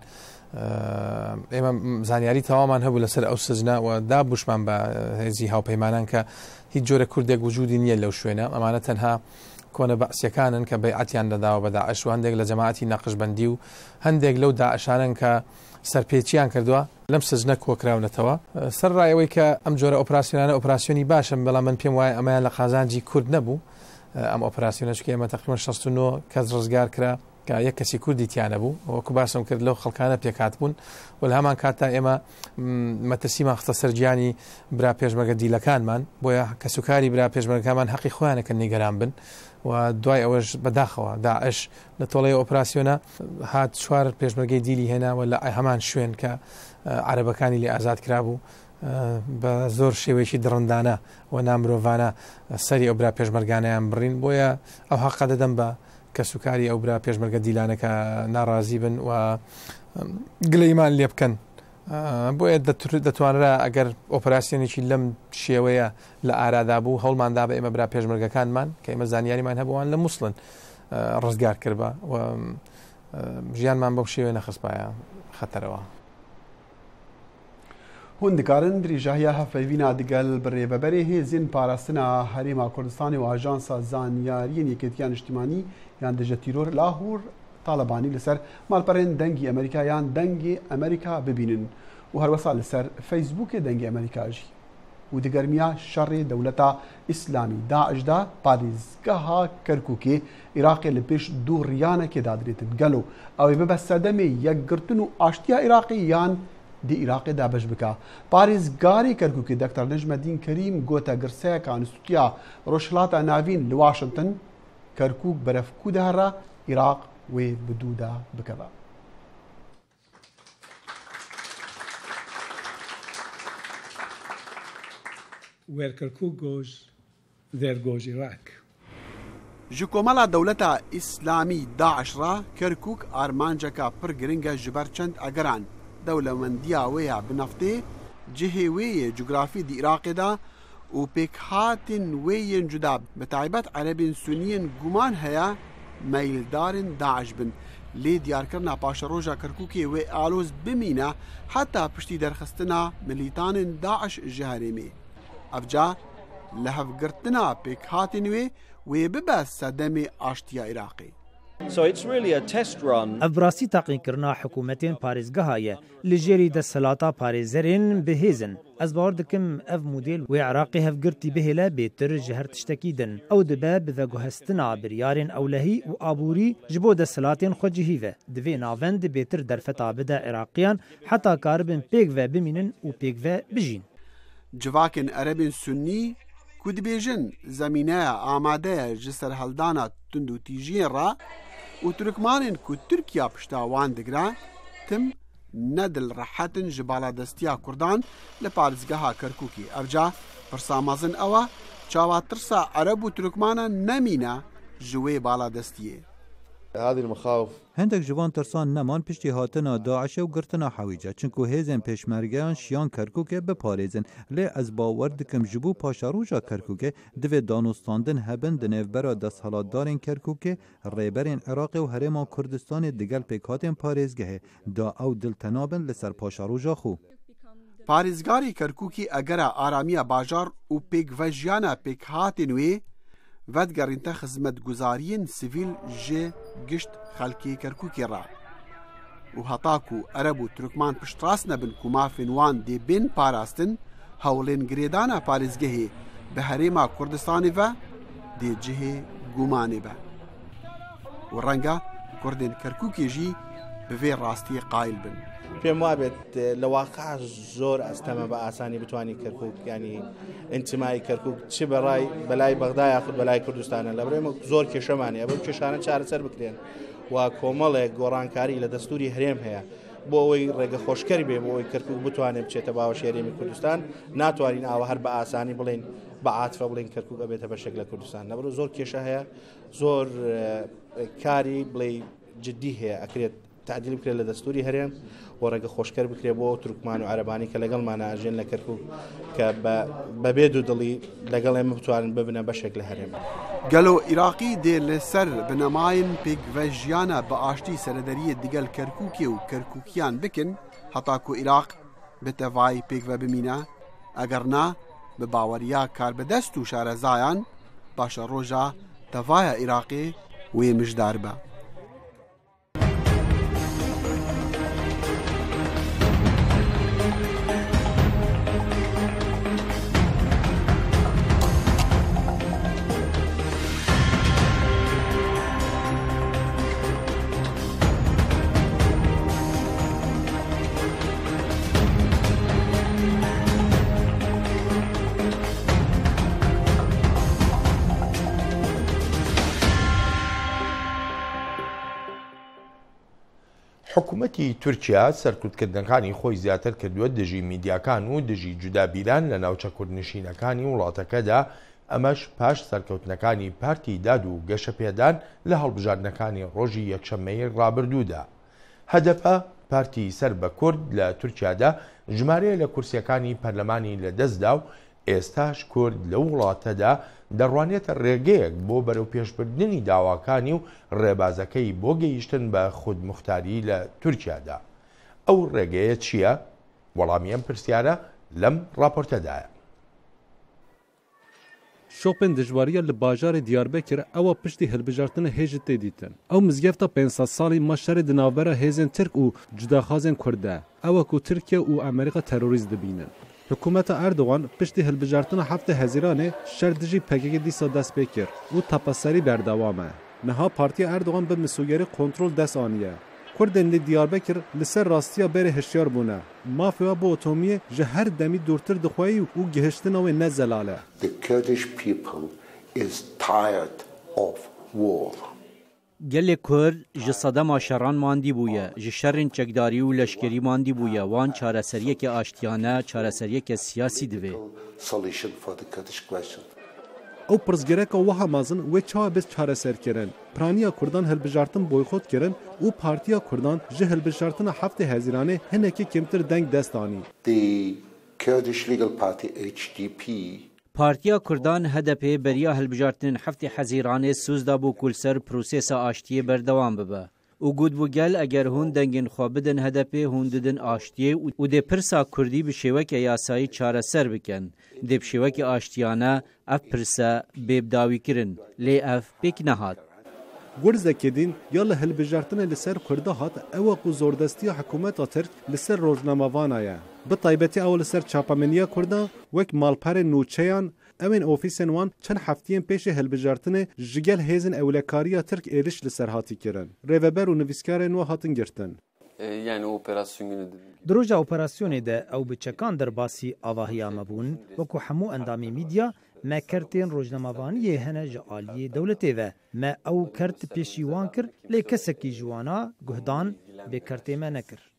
ئێمە زانیاری تەوامان هەبوو لەسەر ئەو سزنە و دابوشمان بە هێزی هاوپەیمانان کە هیچ جۆرە کوردێک وجودی نییە لەو شوێنە ئەمانە تەنها کۆنە بەعسیەکانن کە بەیعەتیان دەداوە بە داعش و هەندێک لە جەماعەتی نەقشبەندی و هەندێک لەو داعشانن کە سەرپێچیان کردووە لەم سزنە کۆکراونەتەوە سەرڕایەوەی کە ئەم جۆرە ئۆپراسیۆنانە ئۆپراسیۆنی باشن بەڵام من پێم وایە ئەمەیان لە قازانجی کورد نەبوو ئەم ئۆپراسیۆنە چکە ئێمە تقریباً 69 کەس ڕزگار کرا کە یەک کەسی کوردی تیانە بوو وەکو باسم کرد لەو خەڵکانە پێکات بوون و لە هەمان کاتتا ئێمە مەترسیمان خستە سەرگیانی برا پێشمەرگە دیلەکانمان بۆیە کەسوکاری برا پێشمەرگەکانمان حەقی خۆیانە کە نیگەران بن و دوای ئەوەش بەداخەوە داعش لە تۆڵەی ئۆپراسیۆنە هات چوار پێشمەرگەی دیلی هێناوە لە هەمان شوێن کە عەرەبەکانی لێ ئازاد کرابوو بە زۆر شێوەیەکی دڕندانە و نامرۆڤانە سەری ئەو برا پێشمەرگانەیان بڕین بۆیە ئەو حەقە دەدەم بە کەسوکاری ئەو برا پێشمەرگە دیلانەکە ناڕازی بن و گلەیمان لێ بکەن بۆیە دەتوانرا ئەگەر ئۆپراسیۆنێکی لەم شێوەیە لە ئارادا بوو هەوڵماندا بە ئێمە برا پێشمەرگەکانمان کە ئێمە زانیاریمان هەبووان لە مووسڵن ڕزگار کردبە و ژیانمان بەو شێوێ نەخستپایە خەتەرەوە. هون دikarin dirêjahiya hevpeyvîna digel bi rêveberê hêzên parastina Herêma Kurdistanê û Ajansa Zanyariyên Yekîtiya Niştimanî yan dije tîror Lahûr Talibanî li ser malperên dengî Amerîka yan dengê Amerîka bibînin û herwesa li ser Facebookê dengê Amerîka jî û di germiya şerê dewleta İslamî Daeş da parêzgeha Kerkûkê Iraqê li pêş du riyanekê dadirêtin gelo ew ê bibe sedemê yekgirtin û aştiya Iraqê yan دی عراقی دا بەش بکە پارێزگاری کەرکووکی دکتۆر نەجمەدین کەریم گۆتە گرسەیەکان سوتیا ڕۆژهەڵاتە ناوین لە واشنگتن کەرکووک بەرەفکوو دەهڕا عێراق وێ بدوودا بکەوە. Where Kirkuk goes, there goes Iraq. ji komela dewleta İslamî Daeş ra Kerkûk armanceka pir giring e ji ber çend egeran dewlemendiya wê ya bi neftê cihê wê yê cografî di Iraqê da û pêkhatên wê yên cuda bi taybet Erebên Suniyên guman heye meyldarên Daeş bin lê diyarkirina paşeroja Kerkûkê wê aloz bimîne heta piştî derxistina milîtanên Daeş ji herêmê ev ca li hevgirtina pêkhatên wê wê bibe sedemê aştiya Iraqê. ev birastî teqînkirina hikûmetên parêzgeha li jêrî desthelata parêzerên bihêzin ez bawer dikim ev modêl wê Iraqê hevgirtî bihêle bêtir ji her tiştekî din ew dibe bi veguhestina biryarên ewlehî û aborî ji bo desthilatên xwe cihî ve divê navend bêtir derfeta bide Iraqiyan heta karibin pêk ve bimînin û pêk ve bijîn. Civakên Erebên Sunnî ku dibêjin zemîneya amade ye ji serheldana tund û tîjiyên ra û Türkmanên ku Tirkiya pişta wan digira tim ندل رحتن جبالا دستیا کردان لپارزگاه کرکوکی افجا پرسامازن اوا چاوا ترسا عرب و ترکمانا نمينا جوي بالا دستيه. هذه المخاوف هندك جوان ترسان نمان پشتی هاتنا داعش و گرتنا حویجه چنکو هیزن پیشمرگیان شیان کرکوک بپاریزن لی از باور دکم جبو پاشاروجا کرکوک دوی دانستاندن هبن دنیوبرا دست حالات دارین کرکوک ریبرین عراق و هرما کردستان دیگل پیکاتین پاریزگه دا او دلتنابن لسر پاشاروجا خو. پاریزگاری کرکوکی اگر آرامی باجار و پیک وجیانا پیک هاتنوی ودگرینتا خدمت گزارین سیویل جه گشت خلکی کرکوکی را و هتاکو عرب و ترکمان پشت راست نبن کما فنوان دی بین پاراستن هولین گریدانا پاریزگهی به هریما کردستانی و دی جه گومانی با و رنگا کردین کرکوکی جی به وی راستی قایل بن. پێم وابێت لە واقع زۆر ئەستەمە بە ئاسانی بتوانانی کەرکوک ینی ئینتیمای کەرکوک چی بەڕای بەلای بەغدا یاخود بەلای کوردستانە لە بڕێمە زۆر کێشەمانە بەو کێشانە چارەسەر بکرێن و کۆمەڵێک گۆڕانکاری لە دەستوری هەرێم هەیە بۆ ئەوەی ڕێگە خۆشکەری بێ بۆ ئەوەی کەرکوک بتوانێت بچێتە باوەشی هەرێمی کوردستان ناتوانین ئاوە هەر بە ئاسانی بڵێن بە عاتفە بڵێن کەرکوک ئەبێتە بەشێک لە کوردستان لەبەرەوە زۆر کێشە هەیە زۆر کاری بڵێ جدی هەیە ئەکرێت تعدیل بکرێت لە دەستوری هەرێم و ڕێگە خۆشکەر بکرێت بۆ تورکمان و عەرەبانی کە لەگەڵمانە ئاژێن لە کەرکوک کە بەبێ دوو دڵی لەگەڵ ئێمە بتوانن ببنە بەشێک لە هەرێم. گەلۆ عێراقی دێ لەسەر بنەماین پێکڤەژیانە بە ئاشتی سەرەدەریە دیگەل کەرکووکێ و کەرکووکیان بکن هەتاکو عێراق بتەڤای پێکڤە بمینە ئەگەر نا بە باوەریا کاربەدەست و شارەزایان باشە ڕۆژە تەڤایە عێراقێ وێ مژدار بە. حکوومەتی تورکیا سەرکوتکردنەکانی خۆی زیاتر کردووە دژی میدیاکان و دژی جودابیران لە ناوچە کوردنشینەکانی وڵاتەکەدا ئەمەش پاش سەرکەوتنەکانی پارتی داد و گەشەپێدان لە هەڵبژاردنەکانی ڕۆژی یەکشەممەی ڕابردوودا. هەدەفە پارتی سەر بە کورد لە تورکیادا ژمارەیە لە کورسیەکانی پەرلەمانی لەدەستدا و ئێستاش کورد لە وڵاتەدا دەڕوانێتە ڕێگەیەک بۆ بەرەو پێشبردننی داواکانی و ڕێبازەکەی بۆ گەیشتن بە خودمختاری لە تورکیادا. ئەو ڕێگەیە چییە؟ وەڵامی ئەم پرسیارە لەم راپۆرتەدایە. شوپên dijwariya li bajarê Diyarbekir ewa piştî hilbijartina hêjê tê dîtin. Ew mizgefta 500 salî maşerê di navbera hêzên Tirk û cudaxwazên Kurd e. Ewa ku Tirkiye û Amerîka terorîst dibînin. Hikûmeta Erdogan piştî hilbijartina heftê Hezîranê şer dijî PKK dîsa dest pê kir û tapaserî berdewam e. Niha Partiya Erdogan bi misûgerî kontrol dest aniye. Kurdên li Diyarbekir li ser rastiya berê hişyar bûne. Mafya bu otomiyê ji her demî dûrtir dixwayî û gihiştina wê ne zelal e. The Kurdish people is tired of war. Gelê Kurd ji sedema şeran mandî bûye, ji şerên çekdarî û leşkerî mandî bûye, wan çareseriyeke aştiyane, çareseriyeke siyasî divê. Solution for the Kurdish question. Ew pirsgirêka wiha mezin wê çawa biz çareserkirin. Piraniya Kurdan hilbijartin boykot kirin û Partiya Kurdan ji hilbijartina heftê Hezîranê hinekî kêmtir deng dest anî. The Kurdish Legal Party HDP Partiya Kurdan HDP beriya hilbijartinên heftê Hezîranê sûz da bû ku li ser prosesa aştiyê berdewam bibe. û got bû gel eger hûn dengên xwe bidin HDP hûn didin aştiyê û dê pirsa Kurdî bi şêweke yasayî çareser bikin. Dê bi şêweke aştiyane ev pirsa bêbdawî kirin. Lê ev pêk nehat. Gurzekê din ya li hilbijartinê li ser Kurda hat ewa ku zordestiya hikûmeta Tirk li ser rojnamevana ye. Bi taybetî ew li ser çapameniya Kurda wek malperên nûçeyan emên ofîsên wan çend heftiyên pêşê hilbijartinê ji gel hêzên ewlekariya Tirk êriş li ser hatî kirin. Rêveber û nivîskarên we hatin girtin. Yani operasyonu Di roja operasyonê de ew bi çekan derbasî avahiya me bûn wekû hemû endamê mîdya me kertên rojnamevaniyê hene ji aliyê dewletê ve me ew kert pêşî wan kir lê kesekî ji wana guhdan bê kertê me nekir.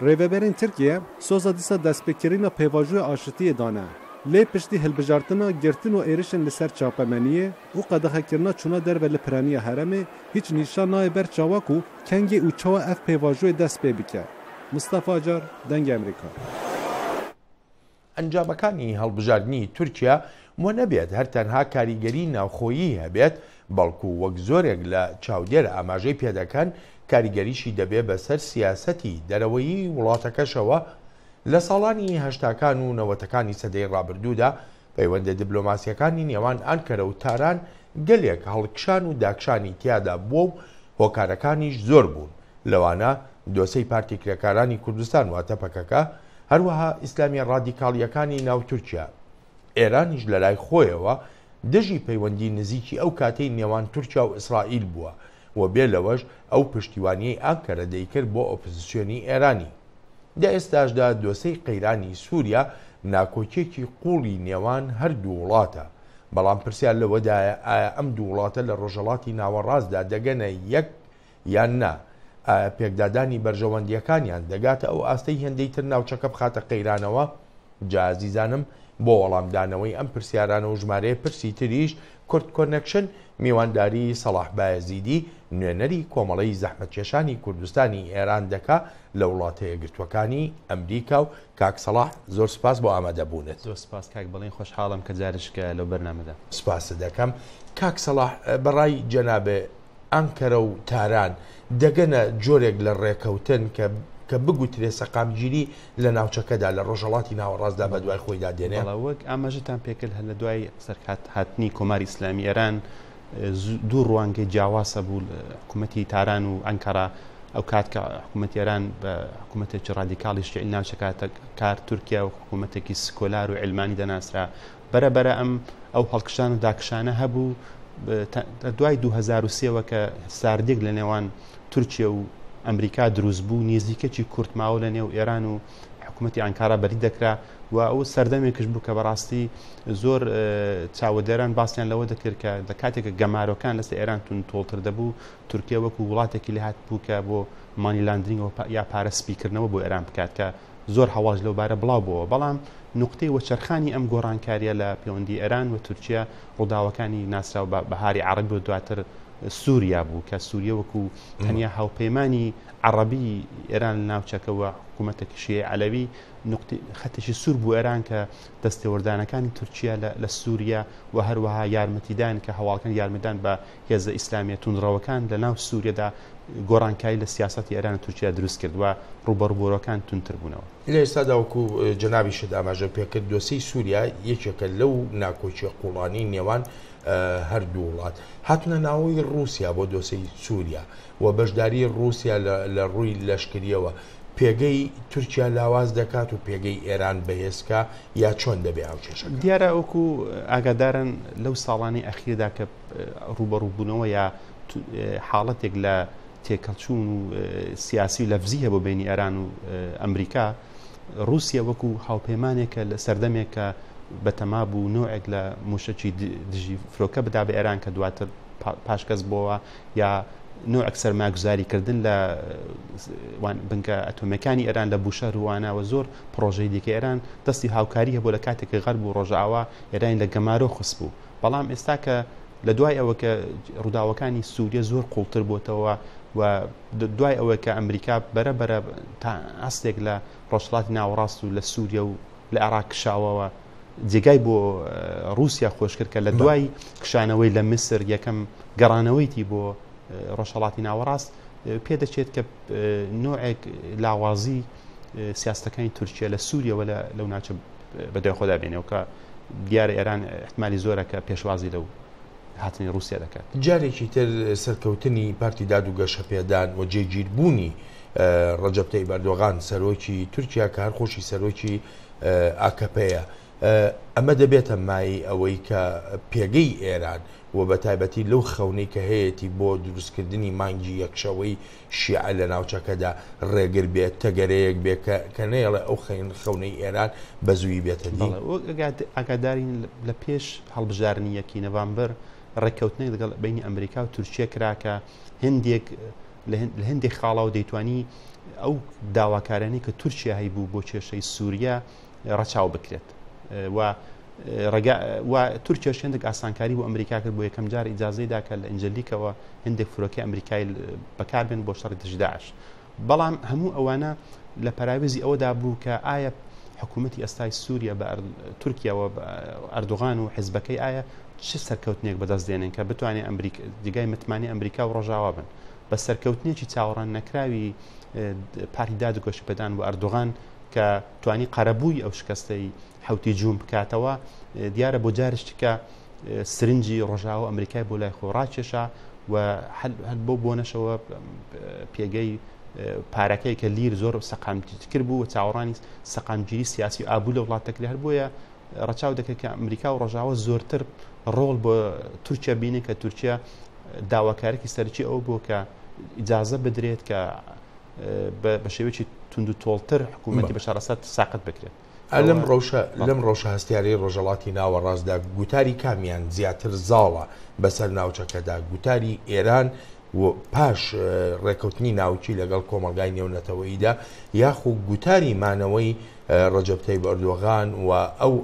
ریوبرین ترکیه سوزا دیسا دستپێکردنە پێواژووی ئاشتیە دانە لێ پشتی هەلبژارتنە گرتن و ئێرشن لەسەر چاپەمەنیە و قەدەغەکردنا چوونە دەربە لە پرانیە هەرەمێ هیچ نیشان نایە بەر چاواک و کەنگی و چاوە ئەف پێواژووی دەست پێ بکە. مستەفا جار دەنگی ئەمریکا. ئەنجامەکانی هەڵبژاردننی تورکیا وە نەبێت هەر تەنها کاریگەری ناوخۆیی هەبێت بەڵکو وەک زۆرێک لە چاودێرە ئاماژەی پێدەکەن کاریگەریشی دەبێت بەسەر سیاسەتی دەرەوەیی وڵاتەکەشەوە لە ساڵانی هەشتاکان و نەوەتەکانی سەدەی ڕابردوودا پەیوەندە دیبلۆماسیەکانی نێوان ئەنکەرە و تاران گەلێک هەڵکشان و داکشانی تیادا بووە و هۆکارەکانیش زۆر بوون لەوانە دۆسەی پارتی کرێکارانی کوردستان واتە پەکەکە هەروەها ئیسلامی ڕادیکاڵیەکانی ناو تورکیا ئێرانیش لە لای خۆیەوە دژی پەیوەندی نزیکی ئەو کاتەی نێوان تورکیا و ئیسرائیل بووە و بێ لەوەش ئەو پشتیوانیەی ئەنکەرە دەیکرد بۆ ئۆپۆزیسیۆنی ئێرانی لە ئێستاشدا دۆسەی قەیرانی سووریا ناکۆکێکی قوڵی نێوان هەردوو وڵاتە بەڵام پرسیار لەوەدایە ئایا ئەم دوو وڵاتە لە ڕۆژهەڵاتی ناوەڕاستدا دەگەنە یەک یان نا پێکدادانی بەرژەوەندیەکانیان دەگاتە ئەو ئاستەی هێندەی تر ناوچەکە بخاتە قەیرانەوە جازیزانم بۆ وەڵامدانەوەی ئەم پرسیارانە و ژمارەیە پرسی تریش کورد کۆنەکشن میوانداری سەلاح بایەزیدی نوێنەری کۆمەڵەی زەحمەتکێشانی کوردستانی ئێران دەکا لە وڵاتە یەکگرتووەکانی ئەمریکا و کاک سەلاح زۆر سپاس بۆ ئامادەبوونێت. زۆر سپاس کاک بڵێن خۆشحاڵم کە جارشکە لەو بەرنامەدا. سپاس دەکەم. کاک سەلاح بەڕای جەنابێ ئەنکەرە و تاران دەگەنە جۆرێک لە ڕێکەوتن کە بگوترێ سەقامگیری لە ناوچەکەدا لە ڕۆژهەڵاتی ناوەڕاستدا بە دوای خۆیدا دێنێ. وەک ئاماژەتان پێکرد هە لە دوای سەرکات هاتنی کۆماری ئیسلامی ئێران دوو ڕوانگەی جیاواسە بوو حکوومەتی تاران و ئەنکەرا ئەو کات کە حکوومەتی ئێران بە حکوومەتێکی ڕادیکاڵیش ناوچەکاتە کار تورکیا و حکوومەتێکی سکۆلار و علمانی دەناسرا بەرەبەرە ئەم ئەو هەڵکشان و داکشانە هەبوو دوای 2023ەوە کە ساردێک لە نێوان تورکیا و ئەمریکا دروست بوو نێزیکەی کورت ماوە لە نێو ئێران و حکوومەتی ئەنکارا بەری دەکرا و ئەو سەردەمێکش بوو کە بەڕاستی زۆر چاوەدەران باسییان لەوە دەکرد کە لە کاتێکە گەمارۆکان لەسەر ئێران تون تۆڵتر دەبوو تورکیا وەکو وڵاتێکی لە هات بوو کە بۆ مانی لاندرینگەوە یا پارەسپیکردنەوە بۆ ئێران بکات کە زۆر هەواژ لەو بارە بڵاو بووە بەڵام نقطەی وەچەرخانی ئەم گۆڕانکاریە لە پەیوەندی ئێران و تورکیا ڕووداوەکانی ناسرا و بەهاری عەرەبی و دواتر سووریا بوو کە سووریا وەکو تەنیا هاوپەیمانی عەرەبی ئێران لە ناوچەکەوە حکوومەتێکی شیعی عەلەوی خەتێکی سوور بوو ئێران کە دەستێوەردانەکانی تورکیا لە سووریا و هەروەها یارمەتیدان کە هەواڵەکان یارمەدان بە هێزە ئیسلامیە توندڕەوەکان لە ناو سووریەدا گۆڕانکاری لە سیاسەتی ئێران تورکیا دروست کرد و ڕوبەڕووبۆرەکان تونتر بوونەوە. لە ئێستادا وەکو جەنابی شت ئاماژە پێکرد دۆسەی سووریا یەکێکە لەو ناکۆچیە قوڵانی نێوان هەردوو وڵات هاتونە ناوەی رووسیا بۆ دۆسەی سووریا و بەشداری رووسیا لە ڕووی لەشکریەوە پێگەی تورکیا لاواز دەکات و پێگەی ئێران بەهێزکە یا چۆن دەبێ ئاوچێشەکە. دیارە ئەوکو ئاگادارن لەو ساڵانی ئەخیردا کە ڕوبەڕووبوونەوە یا حاڵەتێک لە تێکەڵچوون و سیاسی و لەفزی هەبوو بینی ئێران و ئەمریکا رووسیا وەکو هاوپەیمانێکە لە سەردەمێکە بەتەما بوو نوعێک لە موشەکی دژی فرۆکە بدا بە ئێران کە دواتر پاشکەس بووە یا نوعێک سەرماگوزاریکردن لە بنکە ئەتۆمەکانی ئێران لە بوشە رواناوە زۆر پرۆژەی دیکە ئێران دەستی هاوکاری هەبوو لە کاتێکی غەرب و ڕۆژاوا ئێران لە گەمارۆ خست بوو بەڵام ئێستا کە لە دوای ئەوە کە ڕووداوەکانی سووریا زۆر قوڵتر بووتەوە و دوای ئەوە کە ئەمریکا بەرەبەرە تا ئەستێک لە ڕۆژهەڵاتی ناوەڕاست و لە سووریا و لە عێراق کشاوەوە جێگای بۆ رووسیا خۆش کرد کە لە دوای کشانەوەی لە مسر یەکەم گەڕانەوەیتی بۆ ڕۆژهەڵاتی ناوەڕاست پێدەچێت کە نوعێک لاوازی سیاستەکانی تورکیا لە سووریەوە لەو ناچە بەدوای خۆدا بێنەوە کە دیارە ئێران احتمالی زۆرە کە پێشوازی لەو هاتنی رووسیا دەکات. جارێکی تر سەرکەوتنی پارتی داد و گەشەپێدان و جێگیربوونی ڕەجەب تەیب ئەردۆغان سەرۆکی تورکیا کە هەرخۆشی سەرۆکی ئاکەپەیە ئەمە دەبێتە مای ئەوەی کە پێگەی ئێران و بە تایبەتی لەو خەونەی کە هەیەی بۆ دروستکردنی مانگی یەکشەوەی شیعە لە ناوچەکەدا ڕێگر بێت تەگەرەیەک بێت کە نەیەڵێ ئەو خەونەی ئێران بە زووی بێتە دی. ئاگادارین لە پێش هەڵبژارنی 1 نۆڤەمبەر ڕێککەوتنێک لەگەڵ بینی ئەمریکا و تورکیا کرا کە هەندێک لە هەندێک خاڵا و دەیتوانی ئەو داواکارانی کە تورکیا هەیبوو بۆ کێشەی سووریا ڕەچاو بکرێت و تورکیاش هەندێک ئاسانکاری بۆ ئەمریکا کرد بۆ یەکەم جار ئیجازەیدا کە لە ئەنجلیکەوە هەندێک فرۆکەی ئەمریکای بەکاربێن بۆ شەڕی دژداعش. بەڵام هەموو ئەوانە لە پەراوێزی ئەوەدا بوو کە ئایا حکوومەتی ئێستای سووریا بە تورکیاوە ئەردوغان و حیزبەکەی ئایا چه سەرکەوتنێک بەدەست دێنن کە بتوانێت دیگای متمانی ئەمریکا و ڕۆژاوا بن بە سەرکەوتنێکی چاوەڕان نەکراوی پارتی دادگۆشی پێدان بۆ ئەردوغان کە توانی قەرەبووی ئەو شکستەی حوتی جوون بکاتەوە دیارە بۆ جارشتکە سرنجی ڕۆژاوە ئەمریکای بۆ لای خۆ ڕاکێشا و هەل بۆ بۆنەشەوە پێگەی پارەکەی کە لیر زۆر سەقامگیری کرد بوو و چاوەڕانی سەقامگیری سیاسی و ئابوو لە وڵاتەکە هەر بۆیە ڕەچاو دەکەێت کە ئەمریکا و ڕۆژاوە زۆرتر ڕۆڵ بۆ تورکیا بینێ کە تورکیا داواکارێکی سەرکی ئەو بۆ کە ئیجازە بدرێت کە بە شێوەیەکی تونند و تۆڵتر حکوومەتی بەشار ئەساد ساقت بکرێت. لەم ڕۆژە هەستیاری ڕۆژەڵاتی ناوەڕاستدا گوتاری کامیان زیاتر زاڵە بەسەر ناوچەکەدا گوتاری ئێران و پاش ڕێکەوتنی ناوچی لەگەڵ کۆمەلگای نێونەتەوەییدا یاخو گوتاری مانەوەی ڕەجەب تەیب ئەردۆغان و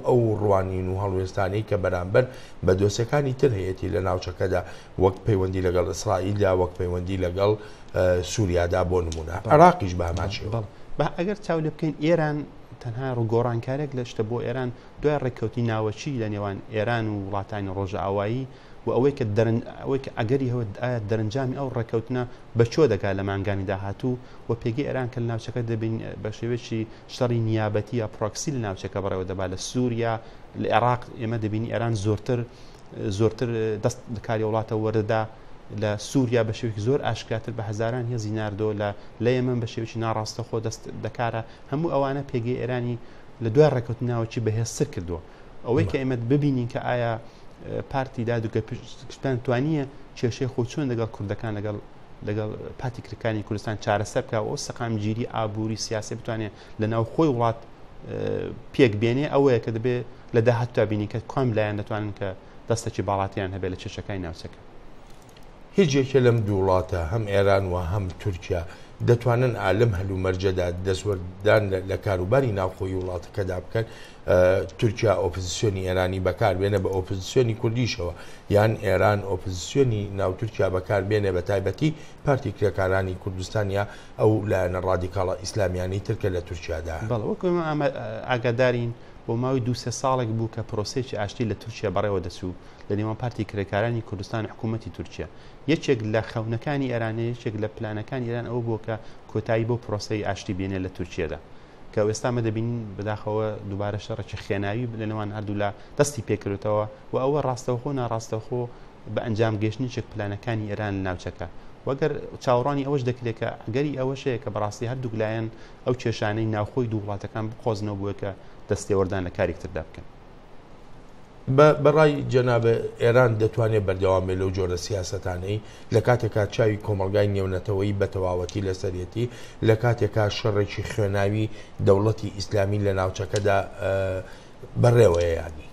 ئەو ڕوانین و هەڵوێستانەی کە بەرامبەر بە دۆسەکانی تر هەیەی لە ناوچەکەدا وەک پەیوەندی لەگەڵ ئیسرائیلدا وەک پەیوەندی لەگەڵ سووریادا بۆ نمونە عێراقیش بە هەماچێەوە ئەگەر چاو لێ بکەین ئێران تەنها ڕووگۆڕانکارێک لە شتە بۆ ئێران دوای ڕێککەوتی ناوەچی لە نێوان ئێران و وڵاتانی ڕۆژە ئاوایی و ئەوەی کە ئەگەری هەوە دەرەنجامی ئەو ڕێککەوتنە بەچۆ دەکات لە مانگانی داهاتوو و پێگەی ئێران کە لە ناوچەکە دەبین بە شێوێکی شەڕی نیابەتی یا پرۆکسی لە ناوچەکە بەڕێوە دەبات لە سووریا لە عێراق ئێمە دەبینی ئێران زۆرتر دەست کاری وڵاتە وەرەدا لە سووریا بە شێوەیەکی زۆر ئاشکراتر بە هەزاران هێزی ناردۆ لە ئێمە بە شێوەیەکی ناڕاستەخۆ دەست دەکارە هەموو ئەوانە پێگەی ئێرانی لە دوای ڕێککەوتنی ناوەچی بەهێزتر کردووە ئەوەی کە ئێمە ببینین کە ئایا پارتی دادگەشتان توانیە کێشەی خۆچوون لەگەڵ کوردەکان لەگەڵ پاتی کرەکانی کوردستان چارەسەر بکە و ئەو سەقامگیری ئابووری سیاسی بتوانێت لە ناو خۆی وڵات پێک بێنێ ئەوەیە کە دەبێت لە داهاتوتا بینی کە کام لایەن دەتوانن کە دەستێکی باڵاتیان هەبێت لە کێشەکانی ناوچەکە. هیچ یەکێ لەم دوو وڵاتە هەم ئێران و هەم تورکیا دەتوانن ئالم هەلو مەرجەدا دەسوەردان لە کاروباری ناوخۆی وڵاتەکەدا بکەن تورکیا ئۆپۆزیسیۆنی ئێرانی بەکاربێنە بە ئۆپۆزیسیۆنی کوردیشەوە یان ئێران ئۆپۆزیسیۆنی ناو تورکیا بەکاربێنێ بە تایبەتی پارتی کرێکارانی کوردستانیا ئەو لایەنە ڕادیکاڵە ئیسلامیانی ترکە لە تورکیادا. بەڵێ ئاگادارین بۆ ماوەی 2-3 ساڵێک بوو کە پرۆسێکی ئاشتی لە تورکیا بەڕێوە دەچوو لە نێوان پارتی کرێکارانی کوردستان حکوومەتی تورکیا یەکێک لە خەونەکانی ئێرانەیە یەکێک لە پلانەکانی ئێران ئەو بۆ کە کۆتایی بۆ پرۆسەی ئاشتی بێنێ لە تورکیادا کە ئێستامە دەبینین بەداخەوە دووبارە شەڕێکی خێناوی لە نێوان هەردوو لە دەستی پێکردێتەوە و ئەوە ڕاستەوخۆ ناڕاستەوخۆ بە ئەنجام گەشتنی چێک پلانەکانی ئێران لە ناوچەکە وەگەر چاوەڕانی ئەوەش دەکرێت کە گەری ئەوەشەیە کە بەڕاستی هەردوو لایەن ئەو کێشانەی ناوخۆی دوو وڵاتەکان بقۆزنەوە بووە کە دەستێوەردان لە کارێکتردا بکەن. بەڕای جەنابە ئێران دەتوانێت بەردەوامێ لەو جۆرە سیاسەتانەی لە کاتێکا چاوی کۆمەلگای نێونەتەوەی بە تەواوەتی لەسەرەتی لە کاتێکا شەڕێکی خوێناوی دەوڵەتی ئیسلامی لە ناوچەکەدا بەڕێوەیە ینی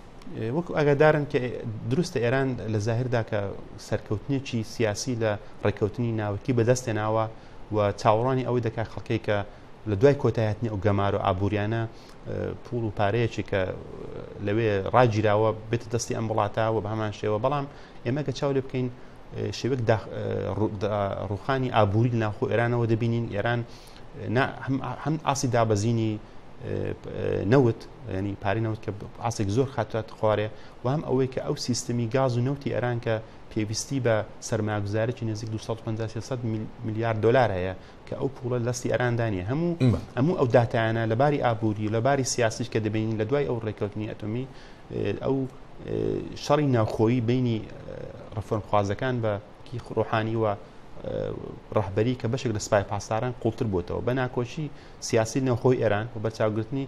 وەکو ئاگادارن کە دروستە ئێران لە زاهردا کە سەرکەوتنێکی سیاسی لە ڕێککەوتنی ناوەکی بەدەستێناوە و چاوەڕانی ئەوەی دەکات خەڵکەی کە لە دوای کۆتایەتنی ئەو گەمار و ئابوووریانە پوڵ و پارەیەکی کە لەوێ ڕاگیراوە بێتە دەستی ئەم وڵاتەوە بە هەمان شێوە بەڵام ئێمە کە چاو لێ بکەین شێوەک ڕوخانی ئابووری ناوخۆ ئێرانەوە دەبینین ئێران هەم ئاسی دابەزینی نەوت ینی پارەی نەوت کە ئاسێک زۆر خاتوات خوارێ و هەم ئەوەی کە ئەو سیستەمی گاز و نەوتی ئێران کە پێویستی بە سەرمایه‌گوزاریی نزیک 250 میلیارد دلار هەیە کە ئەو پوڵە لەستی ئێراندانیە هەموو ئەو داتایانە لەباری ئابووری لەباری سیاسیش کە دەبینین لە دوای ئەو ڕێککەوتنی ئەتۆمی ئەو شەڕی ناوخۆیی بینی ڕەفۆرمخوازەکان بە ڕۆحانی و ڕەهبەری کە بەشێک لە سوپای پاسداران قوڵتر بووتەوە بە ناکۆچی سیاسی نەوخۆی ئێران و بەرچاوگرتنی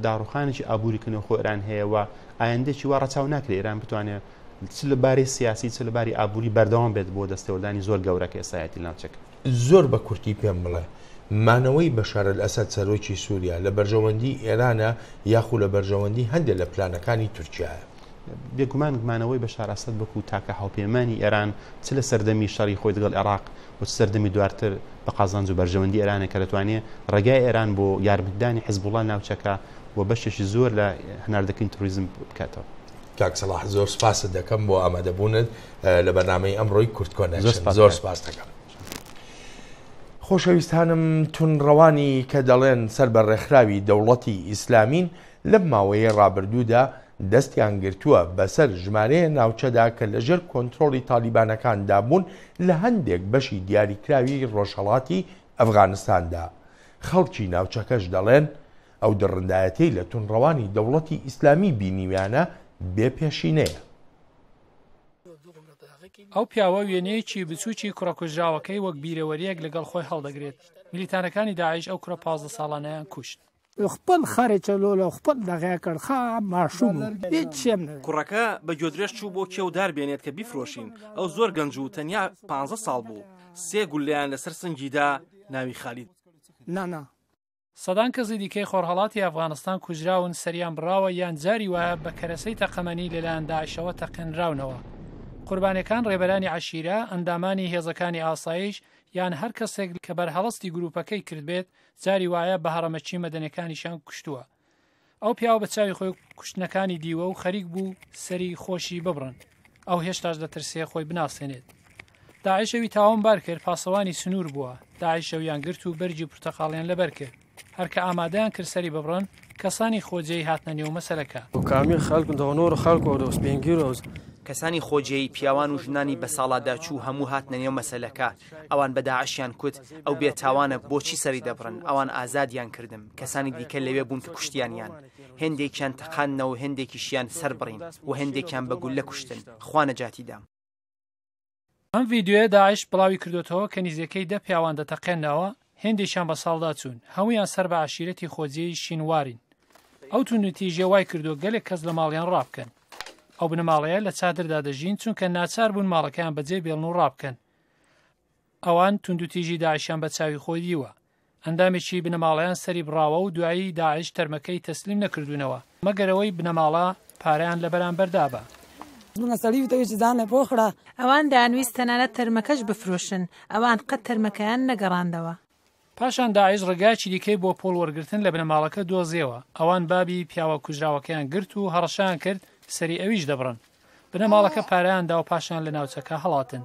داڕوخانێکی ئابووری کە نەوخۆ ئێران هەیە و ئایندێکی وا ڕەچاو ناکرێت ئێران بتوانێت چ لەباری سیاسی چ لەباری ئابووری بەردەوام بێت بۆ دەستێوەدانی زۆر گەورەکە ئێستایەتی ناوچەکە. زۆر بە کورتی پێم بڵێ مانەوەی بەشار ئەسەد سەرۆکی سووریا لە بەرژەوەندی ئێرانە یاخو لە بەرژەوەندی هەندێک لە پلانەکانی تورکیایە. بێگومان گمانەوەی بەشار ئەسەد بەکو تاکە هاوپەیمانی ئێران چ لە سەردەمی شەڕی خۆی دەگەڵ عێراق و سەردەمی دواتر بە قازانج و بەرژەوەندی ئێرانە کە دەتوانێت ڕێگای ئێران بۆ یارمەتیدانی حیزبوڵڵا ناوچەکە و بەشێکی زۆر لە هەناردەکەی تۆریزم بکاتەوە. کاک سەلاح زۆر سپاست دەکەم بۆ ئامادەبوونت لە بەرنامەی ئەمڕۆی کورد کۆنێکشن. زۆر سپاس دەکەم. خۆشەویستانم تونڕەوانی کە دەڵێن سەر بە ڕێکخراوی دەوڵەتی ئیسلامین لەم ماوەیە ڕابردوودا دەستیان گرتووە بەسەر ژمارەیە ناوچەدا کە لەژێر کۆنتڕۆڵی تالیبانەکاندا بوون لە هەندێک بەشی دیاریکراوی ڕۆژهەڵاتی ئەفغانستاندا. خەڵکی ناوچەکەش دەڵێن ئەو دڕندایەتەی لە تونڕەوانی دەوڵەتی ئیسلامی بینیویانە بێپێشینەیە. ئەو پیاوە وێنەیەکی بچووکی کوڕەکوژراوەکەی وەک بیرەوەریەک لەگەڵ خۆی هەڵدەگرێت. میلیتانەکانی داعش ئەو کوڕە 15 ساڵانەیان کوشت. خپل خەرێکە لۆ خپل دەغیا کرد خا ماشوم هیچ شێم کوڕەکە بە گۆدرێش چوو بۆ کێودار بێنێت کە بیفرۆشین. ئەو زۆر گەنج و تەنیا 15 ساڵ بوو. 3 گولیان لەسەر سنگیدا ناوی خالید. نانا سەدان کەسی دیکەی خۆرهەڵاتی ئەفغانستان کوژراون سەریان بڕاوە یان جاری وایە بە کەرەسەی تەقەمەنی لەلایەن داعشەوە تەقێنراونەوە. قوربانیەکان ڕێبەرانی عەشیرە، ئەندامانی هێزەکانی ئاسایش یان هەر کەسێک کە بەرهەڵستی گروپەکەی کرد بێت جاری وایە بە هەڕەمەچی مەدەنیەکانیشان کوشتووە. ئەو پیاوە بە چاوی خۆی کوشتنەکانی دیوە و خەریک بوو سەری خۆشی ببڕن. ئەو هێشتاش دەترسێ خۆی بناسێنێت. داعشەوی تاوانبار کرد پاسەوانی سنوور بووە. داعشەویان گرت و بەرجی پورتەقاڵیان لەبەر کرد. هەرکە ئامادەیان کرد سەری ببڕن کەسانی خۆجێی هاتنە نێو مەسەلەکە. کامی خەڵک دۆنۆر خەڵک و دەستپێنگیر و کەسانی خۆجێی پیاوان و ژنانی بە ساڵادا چوو هەموو هاتنە نێو مەسەلەکە. ئەوان بە داعشیان کوت ئەو بێتاوانە بۆچی سەری دەبڕن. ئەوان ئازادیان کردم. کەسانی دیکە لەوێ بوون کە کوشتیانیان. هێندێکیان تەقاندنەوە هێندێکیشیان سەر بڕین و هێندێکیان بە گولە کوشتن. خوا نەجاتی دام. ئەم ڤیددیۆیە داعش بڵاوی کردوتەوە کە نزیەکەی 10 پیاوان دەتەقێنەوە هێندێکیان بە ساڵدا چوون. هەمویان سەر بە عشیرەتی خۆجێی شینوارین. ئەو تونوتیژێ وای کردو گەلێک کەس لە ماڵیان ڕابکەن. ئەو بنەماڵەیە لە چادردا دەژین چونکە ناچار بوون ماڵەکەیان بەجێ بێڵن و ڕابکەن. ئەوان توندوتیژی داعشیان بە چاوی خۆی دیوە. ئەندامێکی بنەماڵەیان سەری بڕاوە و دوایی داعش تەرمەکەی تەسلیم نەکردوونەوە مەگەرەوەی بنەماڵە پاریان لە بەرامبەردا بە. ئەوان دانویست تەنانەت تەرمەکەش بفرۆشن. ئەوان قەت تەرمەکەیان نەگەڕاندەوە. پاشان داعش ڕێگایکی دیکەی بۆ پۆل وەرگرتن لە بنەماڵەکە دۆزیەوە. ئەوان بابی پیاوە کوژراوەکەیان گرت و هەڕەشیان کرد سەری ئەویش دەبڕن. بنەماڵەکە پارەیاندا و پاشان لە ناوچەکە هەڵاتن.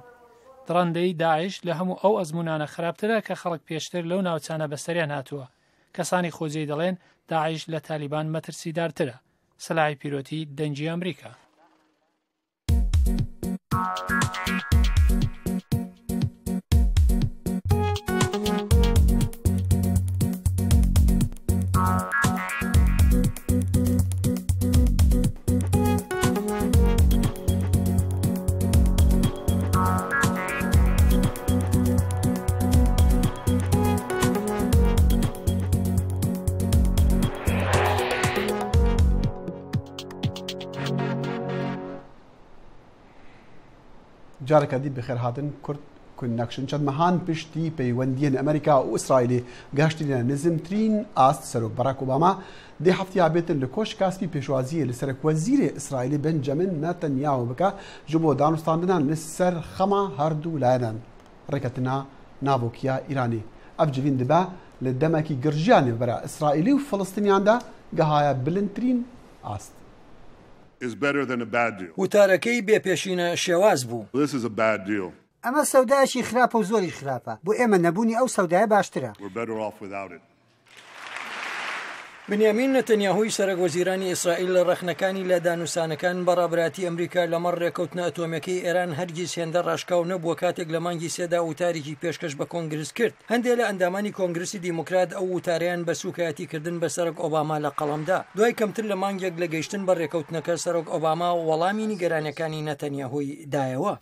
دڕندەی داعش لە هەموو ئەو ئەزمونانە خراپترە کە خەڵک پێشتر لەو ناوچانە بەسەریان هاتووە. کەسانی خۆجێی دەڵێن داعش لە تالیبان مەترسیدارترە. سەلاحی پیرۆتی دەنجی ئەمریکا. جارێکە دی بخێر هاتن کورد کونەکشن چەند مەهان پشتی پەیوەندیان ئەمریکا و ئیسرائیلی گەشتینە نزمترین ئاست سەرۆک باراک ئۆباما دێ هەفتیا بێتن لە کۆش کاسپی پێشوازیە لە سەرۆکوەزیرێ ئیسرائیلی بنجەمین نەتەنیاهو بکە ji بۆ دانوستاندنان لەسەر خەما هەردوو لایەنان ڕێکەتنا ناوۆکیە ئیرانی ئەف جوین دەبە لە دەمێکی گرژیانێ بەرە ئیسرائیلی و فەڵستینیاندا گەهایە بلندترین ئاست. وتارەکەی بێپێشینە شێواز بوو. ئەمە سەودایەکی خراپە و زۆری خراپە بۆ ئێمە نەبوونی ئەو سەودایە باشترە. بنیامین نەتەنیاهوی سەرۆک وەزیرانی ئیسرائیل لە ڕەخنەکانی لە دانووسانەکان بەڕابراتی ئەمریکا لەمەڕ ڕێکەوتنە ئەتۆمەکەی ئێران هەرگیز هێندە ڕاشکاو نەبووە کاتێک لە مانگی سێدا وتارێکی پێشکەش بە کۆنگرس کرد. هەندێک لە ئەندامانی کۆنگرسی دیموکرات ئەو وتاریان بە سوکایەتیکردن بە سەرۆک ئۆباما لە قەڵەمدا. دوای کەمتر لە مانگێک لە گەیشتن بە ڕێکەوتنەکە سەرۆک ئۆباما وەڵامی نیگەرانەکانی نەتەنیاهوی دایەوە.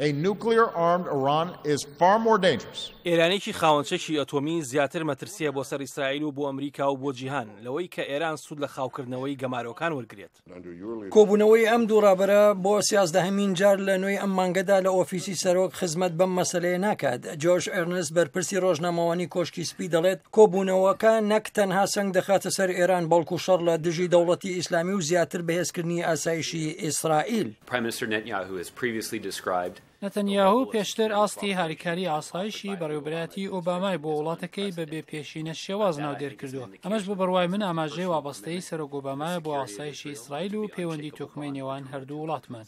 ئێرانێکی خاوەنچەکی ئەتۆمی زیاتر مەترسیە بۆ سەر ئیسرائیل و بۆ ئەمریکا و بۆ جیهان لەوەی کە ئێران سوود لە خاوکردنەوەی گەمارۆکان وەرگێت. کۆبوونەوەی ئەم دوو ڕابرە بۆ 13هەمین جار لە نوێی ئەم مانگەدا لە ئۆفیسی سەرۆک خزمەت بەم مەسەلەیە ناکات. جۆرج ئەرنست بەرپرسی ڕۆژنامەوانی کۆشکی سپی دەڵێت کۆبوونەوەکە نەک تەنها سەنگ دەخاتە سەر ئێران بەڵکو شەڕ لە دژی دەوڵەتی ئیسلامی و زیاتر بەهێزکردنی ئاسایشی ئیسرائیل. نەتەنیاهو پێشتر ئاستی هاریکاری ئاسایشی بەڕێوەبەتی ئۆبامای بۆ وڵاتەکەی بەبێ پێشینە شێواز ناودێر کردووە. ئەمەش بە بڕوای من ئاماژەی وابەستەی سەرۆک ئۆبامایە بۆ ئاسایشی ئیسرائیل و پەیوەندی تۆکمەی نێوان هەردوو وڵاتمان.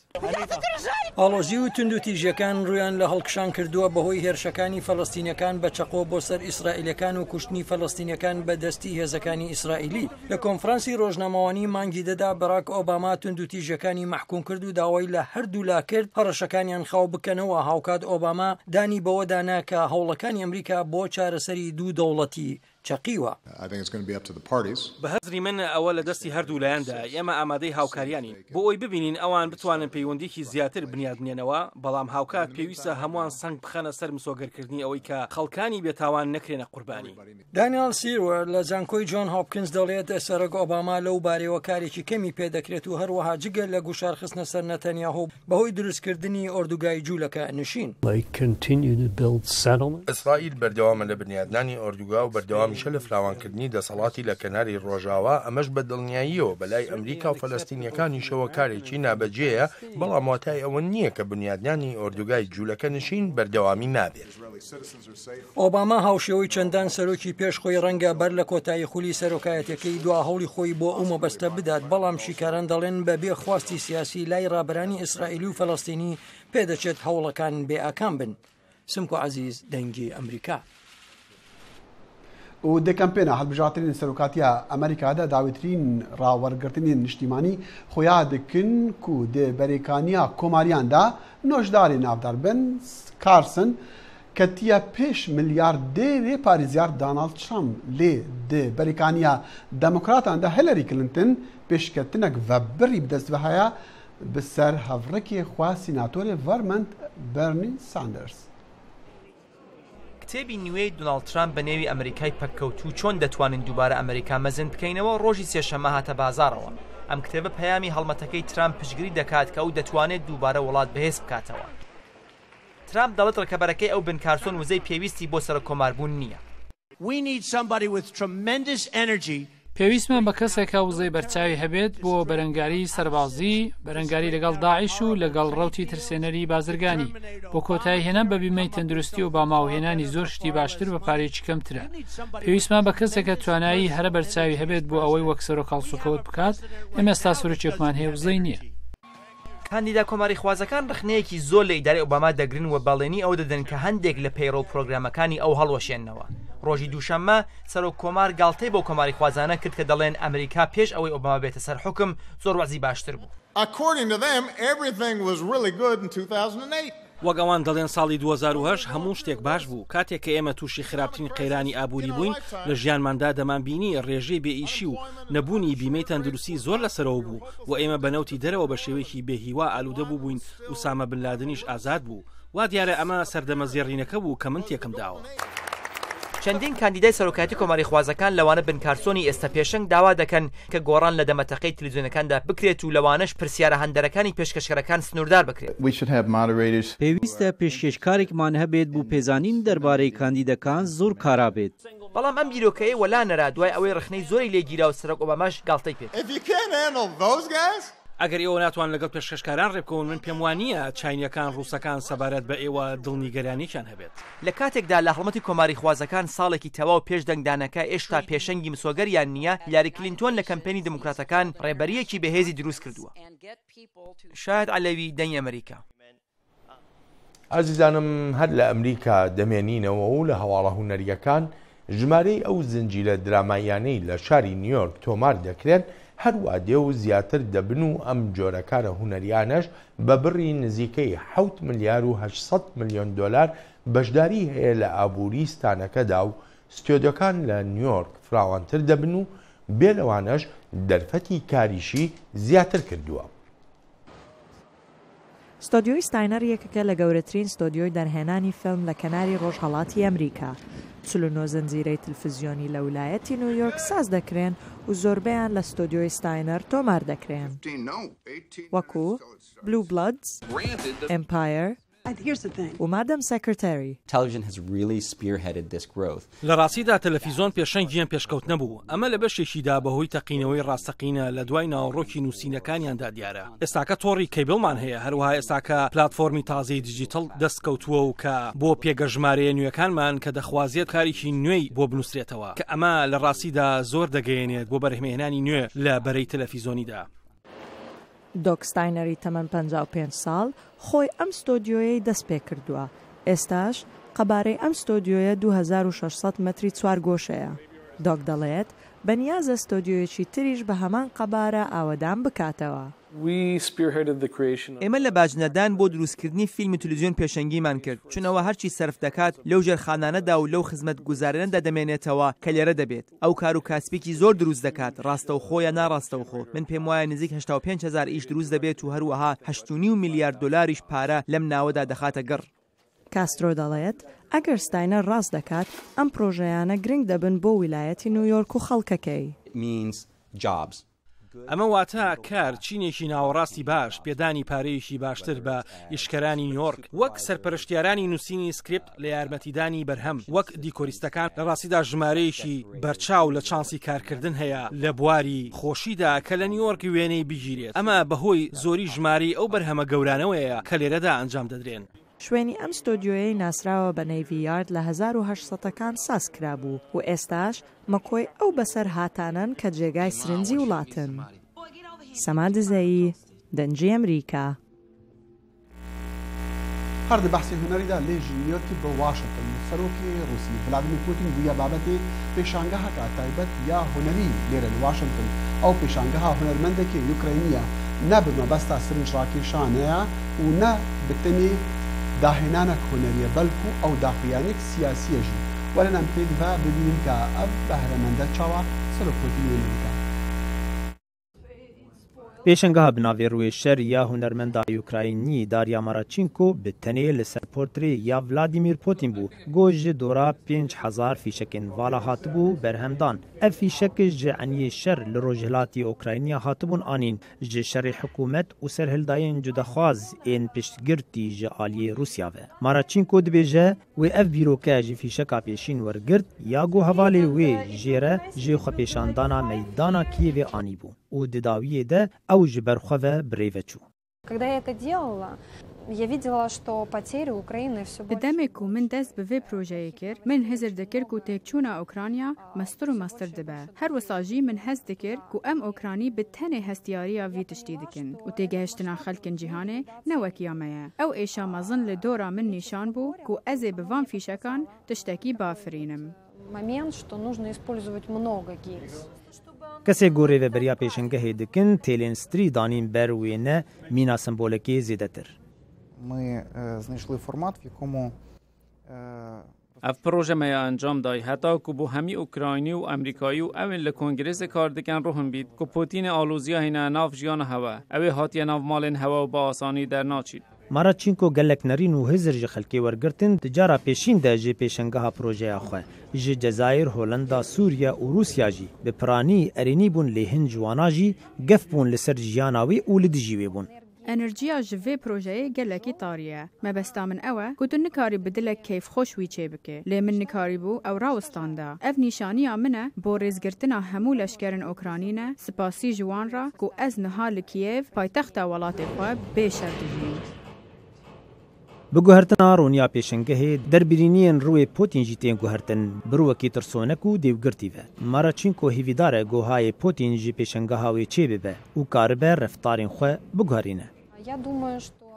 ئاڵۆزی و تونند و تیژەکان ڕویان لە هەڵکشان کردووە بەهۆی هێرشەکانی فەڵەستینیەکان بە چەقۆ بۆ سەر ئیسرائیلەکان و کوشتنی فەڵەستینیەکان بە دەستی هێزەکانی ئیسرائیلی. لە کۆنفرانسی ڕۆژنامەوانی مانگی دەدا بەراک ئۆباما تونند و تیژەکانی محکوم کرد و داوای لە هەردوو لا کرد هەڕەشەکانیان خاو بکەنەوە. هاوکات ئۆباما دانی بەوە دانا کە هەوڵەکانی ئەمریکا بۆ چارەسەری دوو دەوڵەتی چەقیوە. بە هەزری من ئەوە لە دەستی هەردوو لایەندا ئێمە ئامادەی هاوکاریانی بۆ ئەوی ببینین ئەوان بتوانن پەیوەندیکی زیاتر بنیادنێنەوە، بەڵام هاوکات پێویستە هەمووان سنگ بخەنە سەر مسۆگەرکردنی ئەوەی کە خەڵکانی بێتاوان نەکرێنە قوربانی. دانیال سیروەر لە زانکۆی جۆن هۆپکینز دەڵێت سەرۆک ئۆباما لەو بارەوە کارێکی کەمی پێدەکرێت و هەروەها جگەر لە گوشارخستنە سەر نەتەنیاهو بەهۆی دروستکردنی ئۆردوگای جوولەکە نشین. ئیسرائیل بەردەوامە لە بنیادنانی ئۆردوگا و بەردەوامیشە لە فراوانکردنی دەسەڵاتی لە کەناری ڕۆژاوا، ئەمەش بە دڵنیاییەوە بەلای ئەمریکا و فەلەستینیەکانیشەوە کارێکی نابەجێیە، بەڵام واتای ئەوە نییە کە بنیادنانی ئۆردوگای جوولەکە نشین بەردەوامی نابێت. ئۆباما هاوشێوەی چەندان سەرۆکی پێش خۆی ڕەنگە بەر لە کۆتایی خولی سەرۆکایەتەکەی دوا هەوڵی خۆی بۆ ئەو مەبەستە بدات، بەڵام شیکاران دەڵێن بەبێ خواستی سیاسی لای ڕابەرانی ئیسرائیلی و فەلەستینی پێدەچێت هەوڵەکان بێئاکان بن. سمکۆ عەزیز، دەنگی ئەمریکا. و دەکەمپێنە هەڵبژاترین سەرۆکاتیە ئەمریکادا داویترین ڕاوەرگرتنی نیشتیمانی خۆیان دکن و دێ بەرێکانیا کۆماریاندا نۆژداری ناودار بن کارسن کەتیە پێش ملیار دێوێ پارێزیار دانالد ترامپ لێ دێ بەرێکانیا دەموکراتاندا هیلاری کلینتن پێشکەتنێک ڤەبری بدەست بەهەیە بەسەر هەڤڕێکی خوا سیناتۆری ڤەرمەنت بەرنی ساندەرس. کتێبی نوێی دۆناڵد ترامپ بە نێوی ئەمریکای پەککەوتوو چۆن دەتوانین دووبارە ئەمریکا مەزن بکەینەوە ڕۆژی سێشەممە هاتە بازارەوە. ئەم کتێبە پەیامی هەڵمەتەکەی ترامپ پشگیری دەکات کە ئەو دەتوانێت دووبارە وڵات بەهێز بکاتەوە. ترامپ دەڵێت ڕکەبەرەکەی ئەو بنکارسۆن وزەی پێویستی بۆ سەر کۆماربوون نییە. پێویستمان بە کەسێکە وزەی بەرچاوی هەبێت بۆ بەرەنگاری سەربازی، بەرەنگاری لەگەڵ داعیش و لەگەڵ ڕەوتی ترسێنەری بازرگانی، بۆ کۆتایی هێنان بە بیمەی تەندروستی و باماوهێنانی زۆر شتی باشتر بە پارێکی کەمترە. پێویستمان بە کەسێکە توانایی هەرە بەرچاوی هەبێت بۆ ئەوەی وەک سەرۆک هەڵسوکەوت بکات. ئێمە ئێستا سەرۆکێکمان هەیە وزەی نییە. کاندیدا کۆماری خوازەکان ڕخنەیەکی زۆر لە ئیدارەی ئۆباما دەگرن و باڵێنی ئەو دەدەن کە هەندێک لە پەیڕۆ پرۆگرامەکانی ئەو هەڵوەشێننەوە. ڕۆژی دووشەممە سەرۆک کۆمار گاڵتەی بۆ کۆماری خوازانە کرد کە دەڵێن ئەمریکا پێش ئەوەی ئۆباما بێتە سەر حکم زۆر وەزی باشتر بوو. وەک ئەوان دەڵێن ساڵی 2008 هەموو شتێک باش بوو، کاتێک کە ئێمە تووشی خراپترین قەیرانی ئابووری بووین لە ژیانماندا دەمانبینی ڕێژەی بێئیشی و نەبوونی بیمەی تەندروستی زۆر لەسەرەوە بوو و ئێمە بەنەوتی دەرەوە بە شێوەیەکی بێهیوا ئالوودە بوو بووین. ئوسامە بن لادنیش ئازاد بوو. وا دیارە ئەمە سەردەمە زێڕینەکە بوو کە من تێکم داوە. چەندین کاندیدای سەرۆکاتی کۆماری خوازەکان لەوانە بنکارسۆنی ئێستا پێشنگ داوا دەکەن کە گۆڕان لە دەمەتەقەی تەلەڤیزیۆنەکاندا بکرێت و لەوانەش پرسیارە هەندەرەکانی پێشکەشکارەکان سنووردار بکرێت. پێویستە پێشکەشکارێکمان هەبێت بوو پێزانین دەربارەی کاندیدەکان زۆر کارا بێت. بەڵام ئەم بیرۆکەیە وەلا نەرا دوای ئەوەی ڕخنەی زۆری لێگیرا و سەرۆک ئۆباماش گاڵتەی پێ. ئەگەر ئێوە ناتوان لەگەڵ پێشکەشکاران ڕێبکەون من پێم وانە چاینیەکان ڕووسەکان سەبارەت بە ئێوە دڵنیگەرانیشان هەبێت. لە کاتێکدا لە هەڵمەتی کۆماری خوازەکان ساڵێکی تەواو پێش دەنگدانەکە ئێشتا پێشەنگی مسۆگەریان نییە، هیلاری کلینتۆن لە کەمپێنی دموکراتەکان ڕێبەریەکی بەهێزی دروست کردووە. شاید عەلەوی دەنگی ئەمریکا. ئازیزانم، هەر لە ئەمریکا دەمێنینەوە و لە هەواڵە هونەریەکان ژمارەی ئەو زنجیرە درامایانەی لە شاری نیویۆرک تۆمار دەکرێن هەروە دێ و زیاتر دەبن و ئەم جۆرەکارە هونەریانەش بە بڕی نزیکەی 7 ملیار و 800 ملیۆن دۆلار بەشداری هەیە لە ئابووریستانەکەدا و ستۆدیۆکان لە نیویۆرک فراوانتر دەبن و بێلەوانەش دەرفەتی کاریشی زیاتر کردووە. ستۆدیۆی ستاینەر یەکێکە لە گەورەترین ستۆدیۆی دەرهێنانی فیلم لە کەناری ڕۆژهەڵاتی ئەمریکا. چلونۆ زەنجیرەی تلڤیزیۆنی لە ویلایەتی نیویۆرک ساز دەکرێن و زۆربیان لە ستۆدیۆی ستاینەر تۆمار دەکرێن وەکو بلو بلودز، ئەمپایر و مادام سەکرتەری. لە ڕاستیدا تەلەڤیزۆن پێشەنگیان پێشکەوت نەبوو، ئەمە لە بەشێکیدا بەهۆی تەقینەوەی ڕاستەقینە لە دوای ناوەڕۆکی نووسینەکانیاندا دیارە. ئێستاکە تۆڕی کەیبڵمان هەیە، هەروەها ئێستاکە پلاتفۆرمی تازەی دیجیتەڵ دەستکەوتووە و کە بۆ پێگەژمارەیە نوێەکانمان کە دەخوازیێت کارێکی نوێی بۆ بنووسرێتەوە کە ئەمە لە ڕاستیدا زۆر دەگەیەنێت بۆ بەرهەمهێنانی نوێ لە بەرەی تەلەڤیزۆنیدا. دۆکستاینەری تەمەن 55 ساڵ خۆی ئەم ستۆدیۆیەی دەست پێ کردووە. ئێستاش قەبارەی ئەم ستۆدیۆیە 2600 مەتری چوارگۆشەیە. دۆک دەڵێت بەنیازە ستۆدیۆیەکی تریش بە هەمان قەبارە ئاوەدان بکاتەوە. ئێمە لە باجنەدان بۆ دروستکردنی فیلم و تەلەڤیزیۆن پێشەنگیمان کرد، چونەوە هەرچی سەرف دەکات لەو ژێرخانانەدا و لەو خزمەت گوزارانەدا دەمێنێتەوە کە لێرە دەبێت. ئەو کار و کاسبێکی زۆر دروست دەکات، ڕاستەوخۆ یا ناڕاستەوخۆ. من پێم وایە نزیک 85,000 ئیش دروست دەبێت و هەروەها 8.5 میلیارد دۆلاریش پارە لەم ناوەدا دەخاتە گەڕ. کاسترۆ دەڵێت ئەگەر ستاینەر ڕاست دەکات ئەم پرۆژەیانە گرنگ دەبن بۆ ویلایەتی نیویۆرک و خەڵکەکەی. ئەمە واتە کار چینێکی ناوەڕاستی باش، پێدانی پارەیەکی باشتر بە ئیشکەرانی نیویۆرک، وەک سەرپەرشتیارانی نووسینی سکرپت لە یارمەتیدانی بەرهەم، وەک دیکۆریستەکان. لە ڕاستیدا ژمارەیەکی بەرچاو لە چانسی کارکردن هەیە لە بواری خۆشیدا کە لە نیویۆرک وێنەی بگیرێت. ئەمە بەهۆی زۆری ژماری ئەو بەرهەمە گەورانەوەیە کە لێرەدا ئەنجام دەدرێن. شوێنی ئەم ستۆدیۆیەی ناسراوە بە نەیڤی یارد لە 1800ەکان ساز کرابوو و ئێستاش مەکۆی ئەو بەسەر هاتانن کە جێگای سرنجی وڵاتن. سەماد زەیی، دەنجی ئەمریکا. هەردە بەحسی هونەریدا لێژی نیویۆرکی بە واشنگتن سەرۆکی رووسی ڤلادیمیر پوتین بوویە بابەتێ پێشانگەهەکە تایبەت یا هونەری لێرە لە واشنگتن. ئەو پێشانگەها هونەرمەندێکی یوکرینیە نەبمە بەستا سرنج ڕاکێشانەیە و نە بتەنێ داهێنانە هونەریە بەلکو ئەو داخیانێک سیاسیەژی وەرەنەم پێت بە ببینین کە ئەم بەهرەمەندە چاوە سەرۆکۆتی وێنەکە. پێشنگەها بناوێ ڕوێشەر یا هونەرمەندا یوکراینی داریا مارچینکۆ bi tenê li ser portrê ya Vladimir Putin bû. Goş ji dora 5,000 fîşekên vala hatibû berhemdan. Ev fîşek ji eniyê şer li rojhilatî Ukrayniya hatibûn anîn ji şerê hikûmet û serhildayên cudexwaz ên piştgirtî ji aliyê Rusya ve. Maraçinko dibêje wê ev bîroke ji fîşeka pêşîn wergirt ya got hevalê wê jê re jê xwepêşandana meydana Kiyevê anîbû û di dawiyê de ew ji ber xwe ve birêve çû. Когда я это делала, я видела, что потери Украины все больше. Demek ku min dest bi vê projeyê kir, min hezir dikir ku têkçûna Ukrayna mestur û mestur dibe. Her wisa jî min hez dikir ku em Ukranî bi tenê hestiyariya vî tiştî dikin û têgehiştina xelkên cîhanê ne wekiya me ye. Ew êşa mezin li dora min nîşan bû ku ez ê bi van fîşekan tiştekî bafirînim. Момент, что нужно использовать много гильз. Kesê gorê ve beriya pêşengehê dikin têlên strî danîn ber wê ne mîna sembolekê zêdetir. Ev projemeya encam day heta ku bu hemî Ukraynî û Emerîkayî û ew ên li kongrêsê kar dikin rohin bît ku Putinê alûziya hêne nav jiyana hewa. Ew ê hatiye nav malên hewa û bi asanî dernaçîn. Maraçinko gelek nerîn û hizir ji xelkê wergirtin di cara pêşîn de jê pêşengeha projeya xwe. Ji Cezayir, Holanda, Sûriye û Rusya jî bi piranî erênî bûn lê hin ji wana jî gef bûn li ser jiyana wê û li dijî wê bûn. Enerjiya ji vê projeyê gelekî tariye. Mebesta min ew e ku tu nikarî bi dilek keyfxweş wî çêbike. Lê min nikarîbû ew rawestan da. Ev nîşaniya min e bo rêzgirtina hemû leşkerên Ukranî ne spasî ji wan re ku ez niha li Kiev paytexta welatê xwe bêşer dijîm. Bi guhertina rûniya pêşengehê derbirîniyên rûyê Putin jî tên guhertin bi rûwekî tirsonek û dêvgirtî ve. Maraçinko hêvîdar e gohayê Putin jî pêşengeha wê çê bibe û karibe reftarên xwe biguherîne.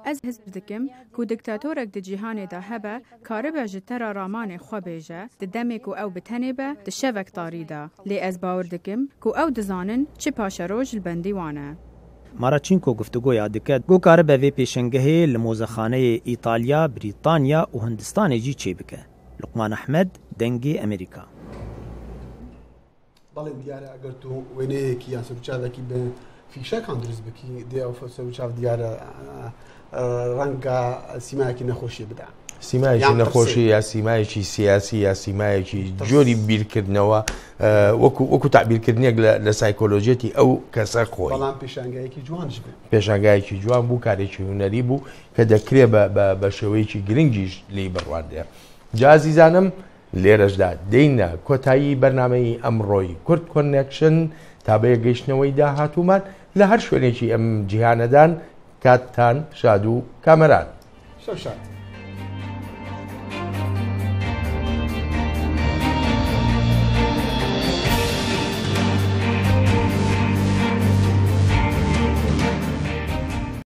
Ez his dikim ku diktatorek di cîhanê de hebe karibe ji tera ramanê xwe bêje di demê ku ew bi tenê be di şevek tarî da. Lê ez bawer dikim ku ew dizanin çi paşeroj li bendî wan e. Maraçinko guftugoya dike got karibe vê pêşengehê li mozexaneyê İtalya, Brîtanya û Hindistanê jî çê bike. Luqman Ehmed, Dengê Amerîka. Balê diyare eger tu wêneyekî yan serûçavekî bi fîşekan dirûst bikî dê ew serûçav diyare renga sîmayekî nexweşiyê bide. سیمایکی نەخۆشی یا سیمایکی سیاسی یا سیمایکی جۆری بیرکردنەوە وەکو تعبیرکردنێک لە سایکۆلۆژێتی ئەو کەسە خۆی پێشانگایەکی جوان بوو کارێکی هوەری بوو کە دەکرێت بە شێوەیەکی گرنگیش لی بڕواندێ. جازیزانم لێرەشدا دێینە کۆتایی بەرنامەی ئەمڕۆی کورد کۆنێکشن تا بەیە گەیشتنەوەی داهاتوومان لە هەر شوێنێکی ئەم جیهانەدان کاتتان شاد و کامەران.